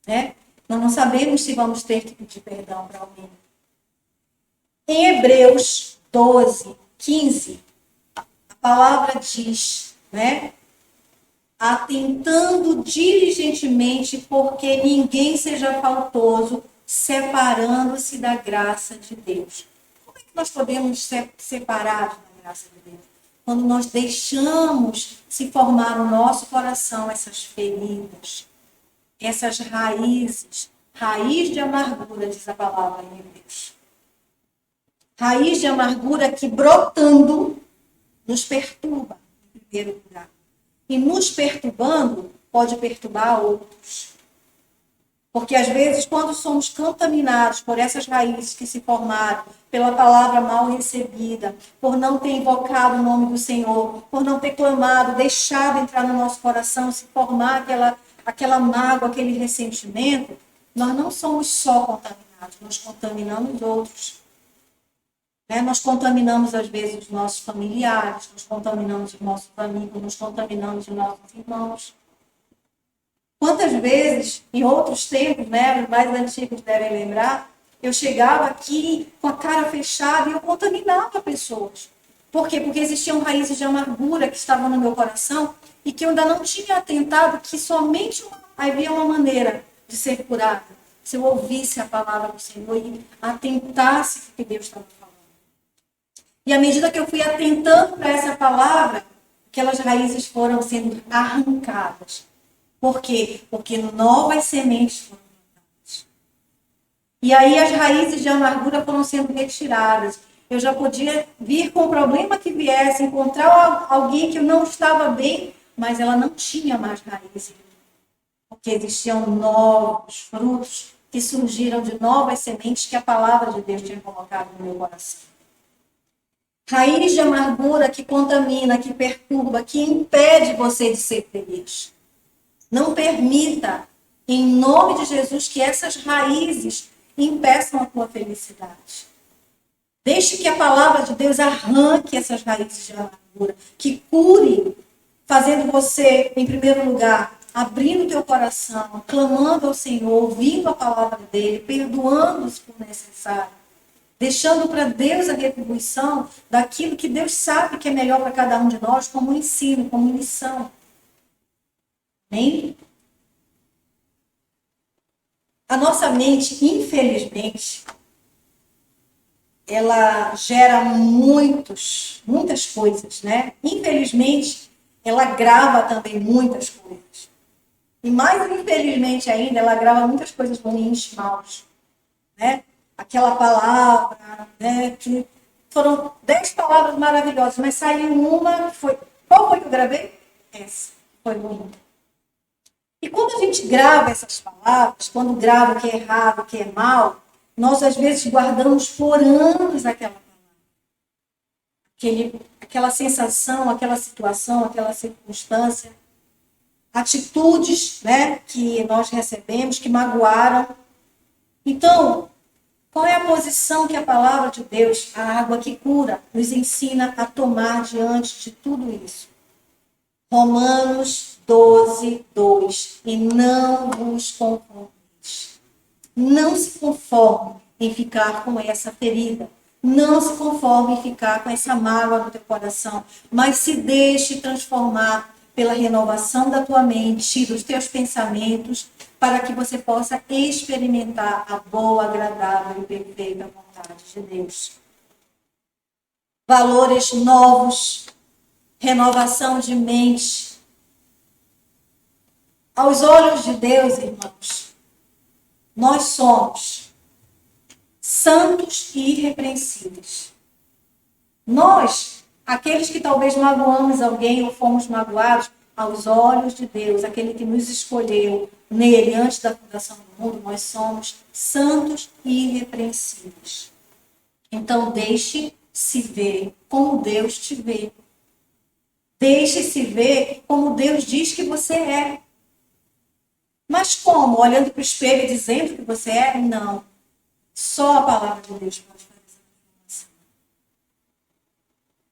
Né? Nós não sabemos se vamos ter que pedir perdão para alguém. Em Hebreus 12:15, a palavra diz, né? Atentando diligentemente porque ninguém seja faltoso, separando-se da graça de Deus. Como é que nós podemos ser separados da graça de Deus? Quando nós deixamos se formar no nosso coração essas feridas, essas raízes, raiz de amargura, diz a palavra em Hebreus. Raiz de amargura que brotando nos perturba, em primeiro lugar. E nos perturbando, pode perturbar outros. Porque às vezes, quando somos contaminados por essas raízes que se formaram, pela palavra mal recebida, por não ter invocado o nome do Senhor, por não ter clamado, deixado entrar no nosso coração, se formar aquela mágoa, aquele ressentimento, nós não somos só contaminados, nós contaminamos outros. Né? Nós contaminamos, às vezes, os nossos familiares, nós contaminamos os nossos amigos, nós contaminamos os nossos irmãos. Quantas vezes, em outros tempos, né, os mais antigos devem lembrar, eu chegava aqui com a cara fechada e eu contaminava pessoas. Por quê? Porque existiam raízes de amargura que estavam no meu coração e que eu ainda não tinha atentado que somente havia uma maneira de ser curada. Se eu ouvisse a palavra do Senhor e atentasse o que Deus estava falando. E à medida que eu fui atentando para essa palavra, aquelas raízes foram sendo arrancadas. Por quê? Porque novas sementes foram plantadas. E aí as raízes de amargura foram sendo retiradas. Eu já podia vir com o problema que viesse, encontrar alguém que eu não estava bem, mas ela não tinha mais raízes. Porque existiam novos frutos que surgiram de novas sementes que a palavra de Deus tinha colocado no meu coração. Raiz de amargura que contamina, que perturba, que impede você de ser feliz. Não permita, em nome de Jesus, que essas raízes impeçam a tua felicidade. Deixe que a palavra de Deus arranque essas raízes de amargura, que cure, fazendo você, em primeiro lugar, abrindo teu coração, clamando ao Senhor, ouvindo a palavra dele, perdoando se for necessário, deixando para Deus a retribuição daquilo que Deus sabe que é melhor para cada um de nós, como ensino, como lição. Amém? A nossa mente, infelizmente, ela gera muitas coisas, né? Infelizmente, ela grava também muitas coisas. E mais infelizmente ainda, ela grava muitas coisas ruins, maus, né? Aquela palavra, né? Que foram 10 palavras maravilhosas, mas saiu uma que foi... Qual foi que eu gravei? Essa. Foi ruim. E quando a gente grava essas palavras, quando grava o que é errado, o que é mal, nós às vezes guardamos por anos aquela palavra. Aquela sensação, aquela situação, aquela circunstância, atitudes, né, que nós recebemos, que magoaram. Então, qual é a posição que a palavra de Deus, a água que cura, nos ensina a tomar diante de tudo isso? Romanos 12, 2. E não vos conformeis. Não se conforme em ficar com essa ferida. Não se conforme em ficar com essa mágoa no teu coração. Mas se deixe transformar pela renovação da tua mente, dos teus pensamentos, para que você possa experimentar a boa, agradável e perfeita vontade de Deus. Valores novos, renovação de mente. Aos olhos de Deus, irmãos, nós somos santos e irrepreensíveis. Nós, aqueles que talvez magoamos alguém ou fomos magoados, aos olhos de Deus, aquele que nos escolheu nele antes da fundação do mundo, nós somos santos e irrepreensíveis. Então, deixe-se ver como Deus te vê. Deixe-se ver como Deus diz que você é. Mas como? Olhando para o espelho e dizendo que você é? Não. Só a palavra de Deus pode fazer essa transformação.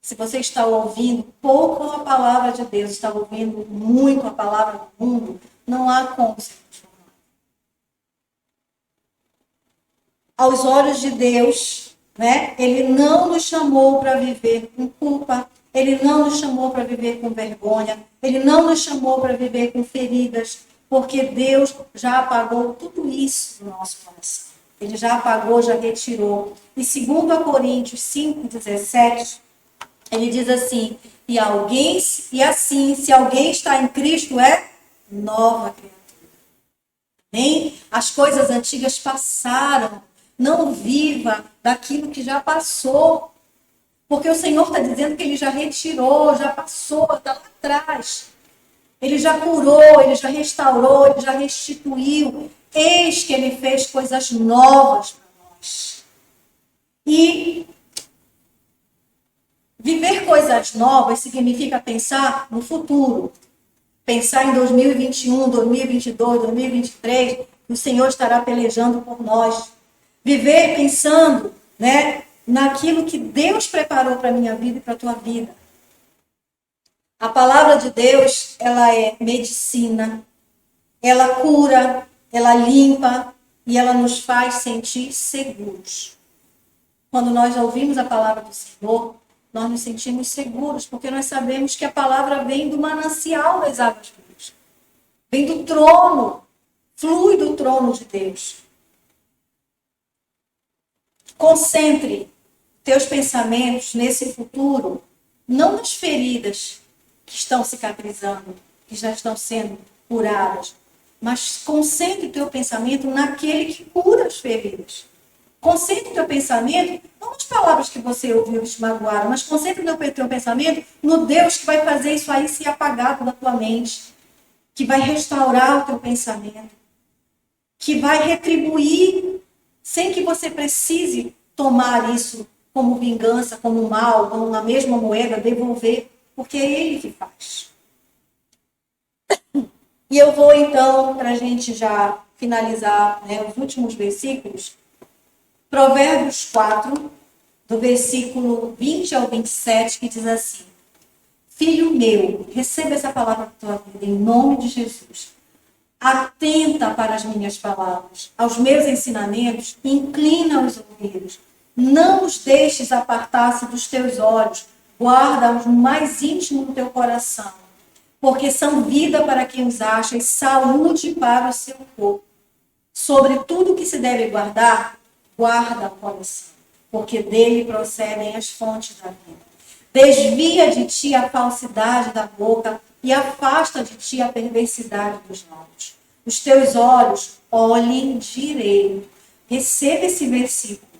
Se você está ouvindo pouco a palavra de Deus, está ouvindo muito a palavra do mundo, não há como se transformar. Aos olhos de Deus, né, Ele não nos chamou para viver com culpa, Ele não nos chamou para viver com vergonha, Ele não nos chamou para viver com feridas, porque Deus já apagou tudo isso no nosso coração. Ele já apagou, já retirou. E 2 Coríntios 5,17, ele diz assim, e assim, se alguém está em Cristo, é nova criatura. Amém? As coisas antigas passaram. Não viva daquilo que já passou. Porque o Senhor está dizendo que Ele já retirou, já passou, está lá atrás. Ele já curou, Ele já restaurou, Ele já restituiu. Eis que Ele fez coisas novas para nós. E viver coisas novas significa pensar no futuro. Pensar em 2021, 2022, 2023, O Senhor estará pelejando por nós. Viver pensando, né, naquilo que Deus preparou para a minha vida e para a tua vida. A palavra de Deus, ela é medicina, ela cura, ela limpa e ela nos faz sentir seguros. Quando nós ouvimos a palavra do Senhor, nós nos sentimos seguros, porque nós sabemos que a palavra vem do manancial das águas vivas. Vem do trono, flui do trono de Deus. Concentre teus pensamentos nesse futuro, não nas feridas que estão cicatrizando, que já estão sendo curadas, mas concentre o teu pensamento naquele que cura as feridas. Concentre o teu pensamento, não nas palavras que você ouviu te magoaram, mas concentre o teu pensamento no Deus que vai fazer isso aí ser apagado da tua mente, que vai restaurar o teu pensamento, que vai retribuir sem que você precise tomar isso como vingança, como mal, como a mesma moeda, devolver, porque é Ele que faz. E eu vou então, para a gente já finalizar, né, os últimos versículos, Provérbios 4, do versículo 20 ao 27, que diz assim: Filho meu, receba essa palavra da tua vida, em nome de Jesus. Atenta para as minhas palavras, aos meus ensinamentos, inclina os ouvidos. Não os deixes apartar-se dos teus olhos, guarda-os no mais íntimo do teu coração, porque são vida para quem os acha e saúde para o seu corpo. Sobre tudo que se deve guardar, guarda o coração, porque dele procedem as fontes da vida. Desvia de ti a falsidade da boca e afasta de ti a perversidade dos lábios. Os teus olhos olhem direito. Receba esse versículo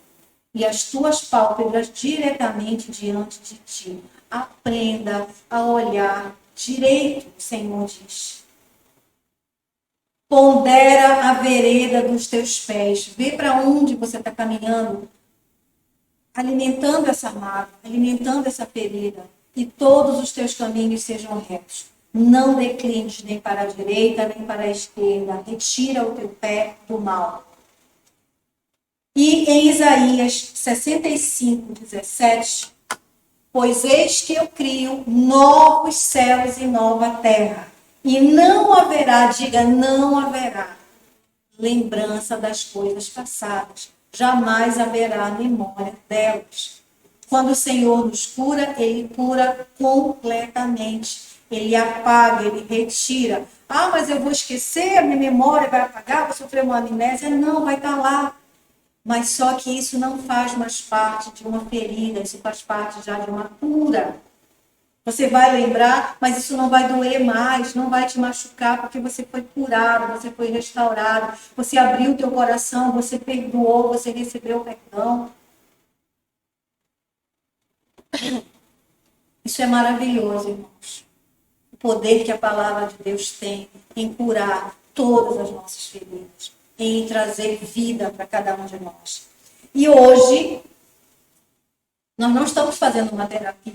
e as tuas pálpebras diretamente diante de ti. Aprenda a olhar direito, o Senhor diz. Pondera a vereda dos teus pés. Vê para onde você está caminhando, alimentando essa mágoa, alimentando essa ferida. E todos os teus caminhos sejam retos. Não declines nem para a direita, nem para a esquerda. Retira o teu pé do mal. E em Isaías 65, 17, pois eis que eu crio novos céus e nova terra. E não haverá, diga, não haverá lembrança das coisas passadas. Jamais haverá memória delas. Quando o Senhor nos cura, Ele cura completamente. Ele apaga, Ele retira. Ah, mas eu vou esquecer, a minha memória vai apagar, vou sofrer uma amnésia. Não, vai estar lá. Mas só que isso não faz mais parte de uma ferida, isso faz parte já de uma cura. Você vai lembrar, mas isso não vai doer mais, não vai te machucar, porque você foi curado, você foi restaurado, você abriu o teu coração, você perdoou, você recebeu o perdão. Isso é maravilhoso, irmãos. O poder que a palavra de Deus tem em curar todas as nossas feridas, em trazer vida para cada um de nós. E hoje, nós não estamos fazendo uma terapia,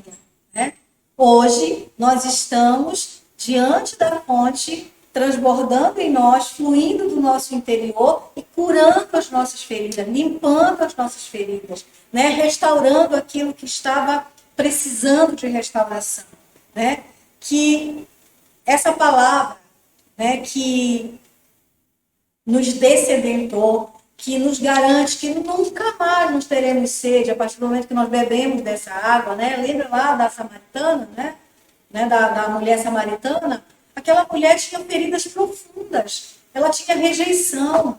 né? Hoje, nós estamos diante da fonte, transbordando em nós, fluindo do nosso interior e curando as nossas feridas, limpando as nossas feridas, né? Restaurando aquilo que estava precisando de restauração, né? Que essa palavra, né, que nos descedentou, que nos garante que nunca mais nos teremos sede a partir do momento que nós bebemos dessa água, né? Lembra lá da samaritana, né? Da mulher samaritana? Aquela mulher tinha feridas profundas, ela tinha rejeição,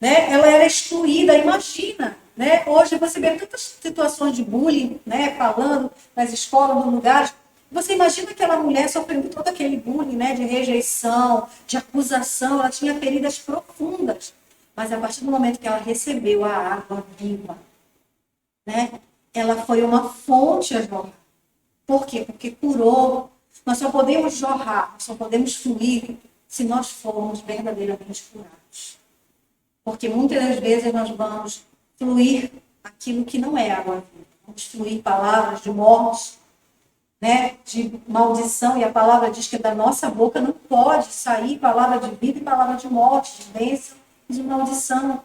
né? Ela era excluída, imagina, né? Hoje você vê tantas situações de bullying, né? Falando nas escolas, nos lugares. Você imagina aquela mulher sofrendo todo aquele bullying, né? De rejeição, de acusação, ela tinha feridas profundas. Mas a partir do momento que ela recebeu a água viva, né, ela foi uma fonte a jorrar. Por quê? Porque curou. Nós só podemos jorrar, nós só podemos fluir se nós formos verdadeiramente curados. Porque muitas das vezes nós vamos fluir aquilo que não é água viva. Vamos fluir palavras de morte, né, de maldição. E a palavra diz que da nossa boca não pode sair palavra de vida e palavra de morte, de bênção de maldição.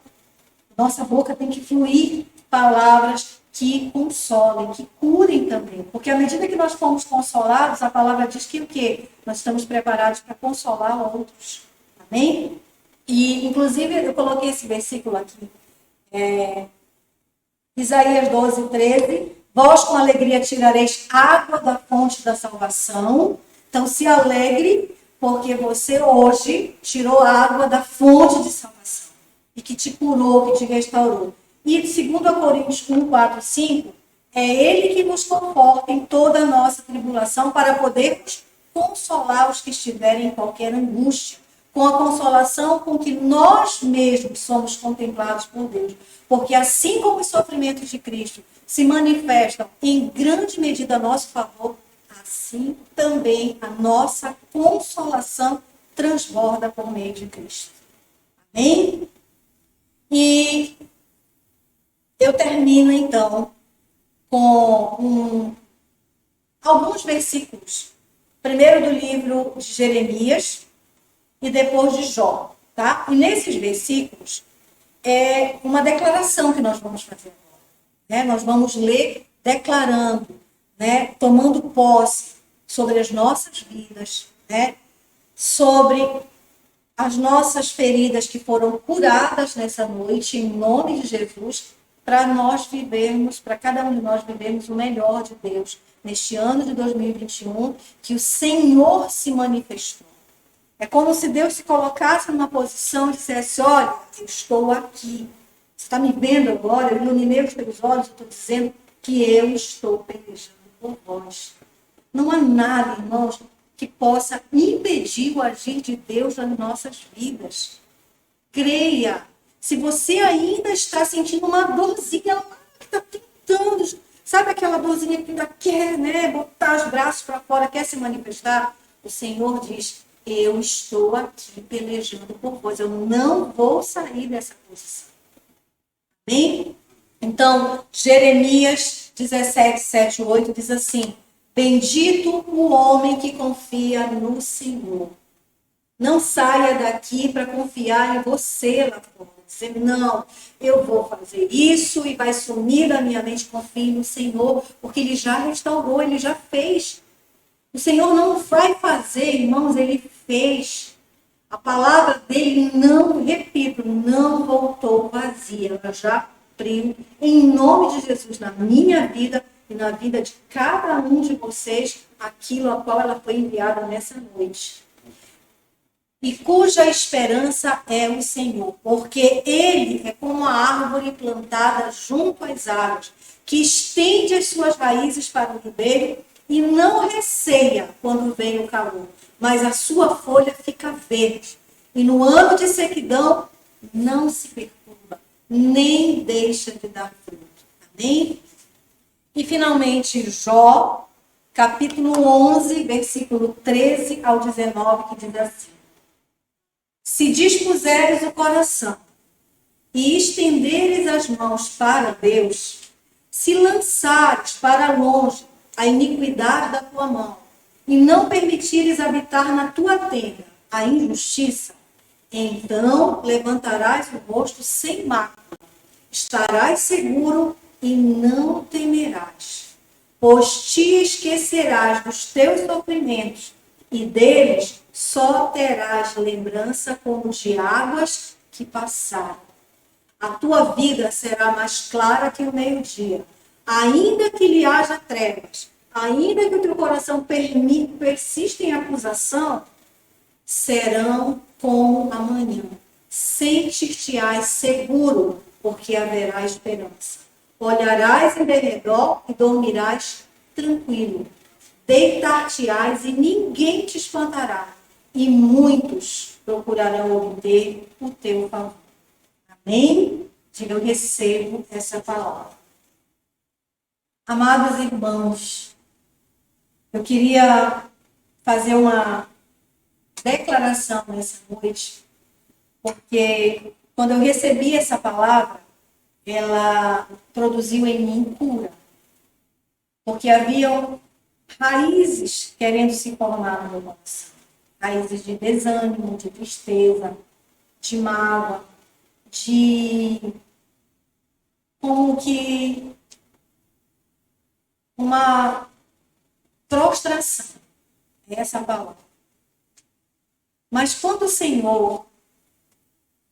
Nossa boca tem que fluir palavras que consolem, que curem também. Porque à medida que nós fomos consolados, a palavra diz que o quê? Nós estamos preparados para consolar outros. Amém? E, inclusive, eu coloquei esse versículo aqui. Isaías 12, 13. Vós com alegria tirareis água da fonte da salvação. Então, se alegre, porque você hoje tirou água da fonte de salvação. E que te curou, que te restaurou. E 2 Coríntios 1, 4, 5, é Ele que nos conforta em toda a nossa tribulação para podermos consolar os que estiverem em qualquer angústia, com a consolação com que nós mesmos somos contemplados por Deus. Porque assim como os sofrimentos de Cristo se manifestam em grande medida a nosso favor, assim também a nossa consolação transborda por meio de Cristo. Amém? E eu termino, então, com alguns versículos. Primeiro do livro de Jeremias e depois de Jó. Tá? E nesses versículos é uma declaração que nós vamos fazer agora. Né? Nós vamos ler declarando, né? Tomando posse sobre as nossas vidas, né? Sobre as nossas feridas que foram curadas nessa noite, em nome de Jesus, para nós vivermos, para cada um de nós vivermos o melhor de Deus neste ano de 2021, que o Senhor se manifestou. É como se Deus se colocasse numa posição e dissesse: olha, eu estou aqui. Você está me vendo agora? Eu iluminei os teus olhos, eu estou dizendo que eu estou pelejando por vós. Não há nada, irmãos, que possa impedir o agir de Deus nas nossas vidas. Creia. Se você ainda está sentindo uma dorzinha que está tentando, sabe aquela dorzinha que ainda quer, né, botar os braços para fora, quer se manifestar? O Senhor diz: eu estou aqui pelejando por vós. Eu não vou sair dessa posição. Amém? Então, Jeremias 17, 7, 8 diz assim: bendito o homem que confia no Senhor. Não saia daqui para confiar em você lá fora. Dizer, não, eu vou fazer isso e vai sumir da minha mente. Confie no Senhor, porque Ele já restaurou, Ele já fez. O Senhor não vai fazer, irmãos, Ele fez. A palavra dele não, repito, não voltou vazia. Ela já cumpriu em nome de Jesus na minha vida e na vida de cada um de vocês, aquilo a qual ela foi enviada nessa noite. E cuja esperança é o Senhor, porque Ele é como a árvore plantada junto às águas, que estende as suas raízes para o ribeiro e não receia quando vem o calor, mas a sua folha fica verde. E no ano de sequidão não se perturba, nem deixa de dar fruto. Amém? E finalmente Jó, capítulo 11, versículo 13 ao 19, que diz assim: se dispuseres o coração e estenderes as mãos para Deus, se lançares para longe a iniquidade da tua mão, e não permitires habitar na tua tenda a injustiça, então levantarás o rosto sem mácula, estarás seguro e não temerás, pois te esquecerás dos teus sofrimentos, e deles só terás lembrança como de águas que passaram. A tua vida será mais clara que o meio-dia. Ainda que lhe haja trevas, ainda que o teu coração persista em acusação, serão como amanhã. Sentir-te-ás seguro, porque haverá esperança. Olharás em derredor e dormirás tranquilo. Deitar-te-ás e ninguém te espantará, e muitos procurarão obter o teu favor. Amém? Diga, eu recebo essa palavra. Amados irmãos, eu queria fazer uma declaração nessa noite, porque quando eu recebi essa palavra, ela produziu em mim cura. Porque haviam raízes querendo se formar no meu coração. Raízes de desânimo, de tristeza, de mágoa. de como que uma prostração, é essa a palavra. Mas quando o Senhor,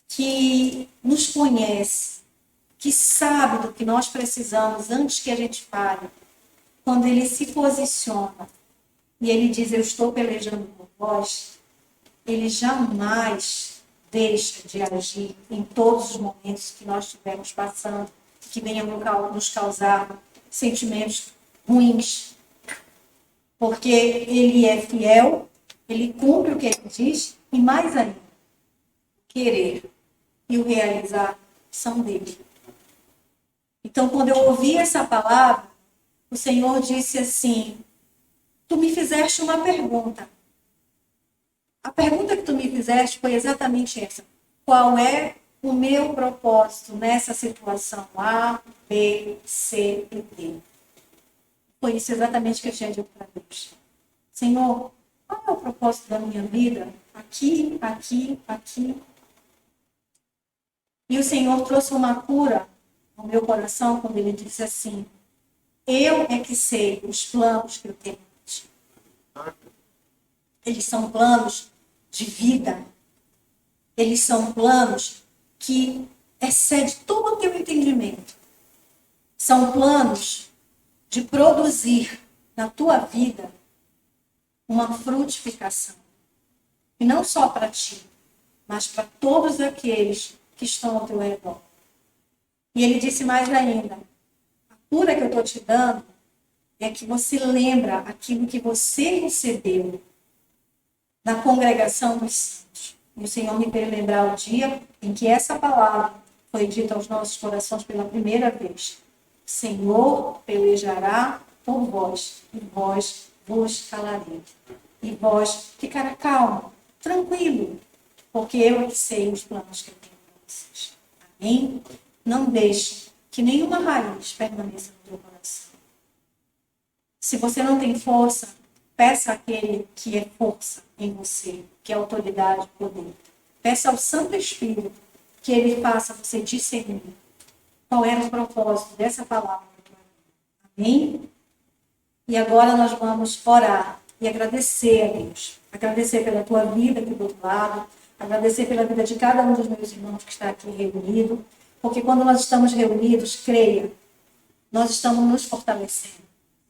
que nos conhece, que sabe do que nós precisamos antes que a gente fale, quando ele se posiciona e ele diz, eu estou pelejando por vós, ele jamais deixa de agir em todos os momentos que nós estivermos passando, que venham nos causar sentimentos ruins. Porque ele é fiel, ele cumpre o que ele diz, e mais ainda, querer e o realizar são dele. Então, quando eu ouvi essa palavra, o Senhor disse assim, tu me fizeste uma pergunta. A pergunta que tu me fizeste foi exatamente essa. Qual é o meu propósito nessa situação A, B, C e D? Foi isso exatamente que eu tinha dito para Deus. Senhor, qual é o propósito da minha vida? Aqui, aqui, aqui. E o Senhor trouxe uma cura no meu coração quando ele disse assim, eu é que sei os planos que eu tenho. Eles são planos de vida. Eles são planos que excedem todo o teu entendimento. São planos de produzir na tua vida uma frutificação. E não só para ti, mas para todos aqueles que estão ao teu redor. E ele disse mais ainda, a cura que eu estou te dando é que você lembra aquilo que você recebeu na congregação dos santos. E o Senhor me fez lembrar o dia em que essa palavra foi dita aos nossos corações pela primeira vez. O Senhor pelejará por vós, e vós vos calarei. E vós ficará calmo, tranquilo, porque eu é que sei os planos que eu tenho para vocês. Amém? Não deixe que nenhuma raiz permaneça no teu coração. Se você não tem força, peça àquele que é força em você, que é autoridade e poder. Peça ao Santo Espírito que ele faça você discernir qual era o propósito dessa palavra. Amém? E agora nós vamos orar e agradecer a Deus. Agradecer pela tua vida aqui do outro lado, agradecer pela vida de cada um dos meus irmãos que está aqui reunido, porque quando nós estamos reunidos, creia, nós estamos nos fortalecendo,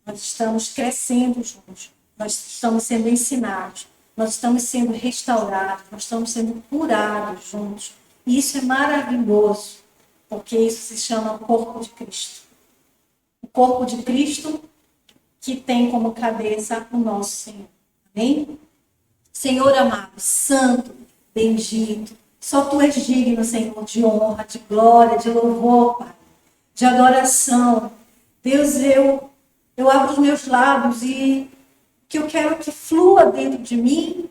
nós estamos crescendo juntos, nós estamos sendo ensinados, nós estamos sendo restaurados, nós estamos sendo curados juntos. E isso é maravilhoso, porque isso se chama o corpo de Cristo. O corpo de Cristo que tem como cabeça o nosso Senhor. Amém? Senhor amado, santo, bendito, só tu és digno, Senhor, de honra, de glória, de louvor, Pai, de adoração. Deus, eu abro os meus lábios e que eu quero que flua dentro de mim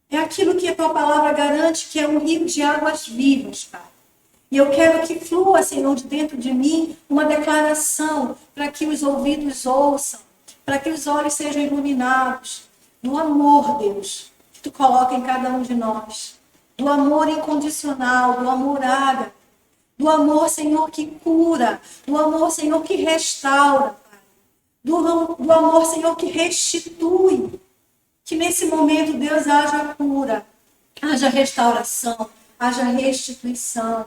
é aquilo que a tua palavra garante, que é um rio de águas vivas, Pai. E eu quero que flua, Senhor, de dentro de mim uma declaração para que os ouvidos ouçam, para que os olhos sejam iluminados do amor, Deus, que tu coloca em cada um de nós. Do amor incondicional, do amor ágape, do amor, Senhor, que cura, do amor, Senhor, que restaura, Pai. Do amor, Senhor, que restitui. Que nesse momento, Deus, haja cura, haja restauração, haja restituição.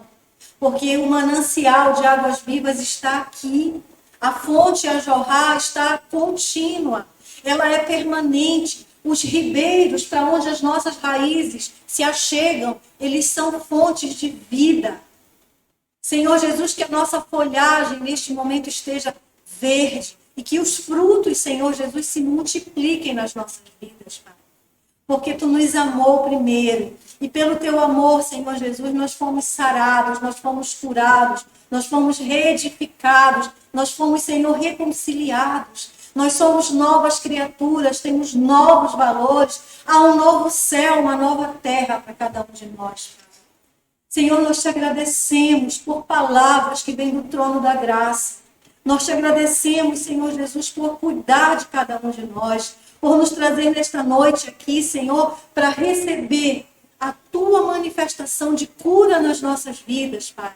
Porque o manancial de águas vivas está aqui. A fonte a jorrar está contínua. Ela é permanente. Os ribeiros para onde as nossas raízes se achegam, eles são fontes de vida. Senhor Jesus, que a nossa folhagem neste momento esteja verde e que os frutos, Senhor Jesus, se multipliquem nas nossas vidas, Pai. Porque tu nos amou primeiro e pelo teu amor, Senhor Jesus, nós fomos sarados, nós fomos curados, nós fomos reedificados, nós fomos, Senhor, reconciliados. Nós somos novas criaturas, temos novos valores, há um novo céu, uma nova terra para cada um de nós. Senhor, nós te agradecemos por palavras que vêm do trono da graça. Nós te agradecemos, Senhor Jesus, por cuidar de cada um de nós, por nos trazer nesta noite aqui, Senhor, para receber a tua manifestação de cura nas nossas vidas, Pai.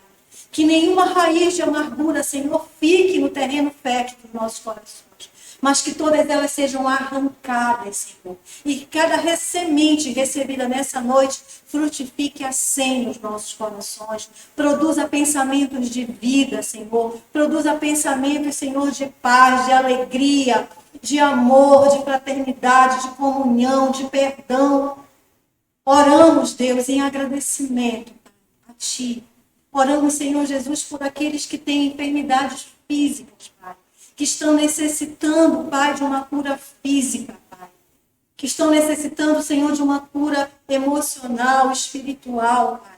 Que nenhuma raiz de amargura, Senhor, fique no terreno fértil dos nossos corações, mas que todas elas sejam arrancadas, Senhor. E que cada semente recebida nessa noite frutifique a 100 nos nossos corações. Produza pensamentos de vida, Senhor. Produza pensamentos, Senhor, de paz, de alegria, de amor, de fraternidade, de comunhão, de perdão. Oramos, Deus, em agradecimento a Ti. Oramos, Senhor Jesus, por aqueles que têm enfermidades físicas, Pai. Que estão necessitando, Pai, de uma cura física, Pai. Que estão necessitando, Senhor, de uma cura emocional, espiritual, Pai.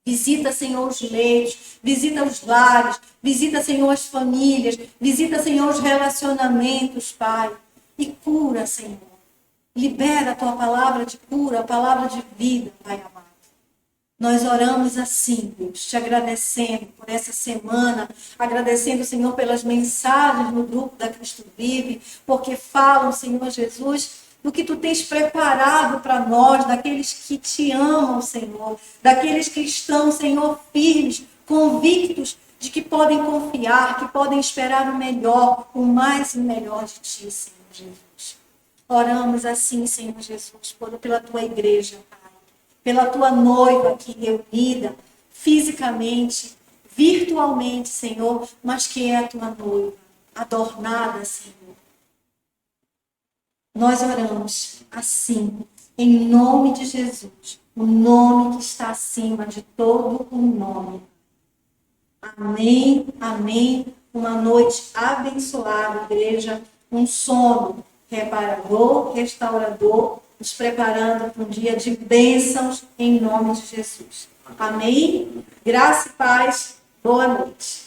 Visita, Senhor, os leitos, visita os lares, visita, Senhor, as famílias, visita, Senhor, os relacionamentos, Pai. E cura, Senhor. Libera a Tua palavra de cura, a palavra de vida, Pai amado. Nós oramos assim, Deus, te agradecendo por essa semana, agradecendo, Senhor, pelas mensagens no grupo da Cristo Vive, porque falam, Senhor Jesus, do que Tu tens preparado para nós, daqueles que Te amam, Senhor, daqueles que estão, Senhor, firmes, convictos de que podem confiar, que podem esperar o melhor, o mais e melhor de Ti, Senhor Jesus. Oramos assim, Senhor Jesus, pela Tua igreja, Pai. Pela Tua noiva aqui reunida, fisicamente, virtualmente, Senhor, mas que é a Tua noiva, adornada, Senhor. Nós oramos assim, em nome de Jesus, o nome que está acima de todo o nome. Amém, amém. Uma noite abençoada, igreja, um sono reparador, restaurador, nos preparando para um dia de bênçãos em nome de Jesus. Amém? Graça e paz. Boa noite.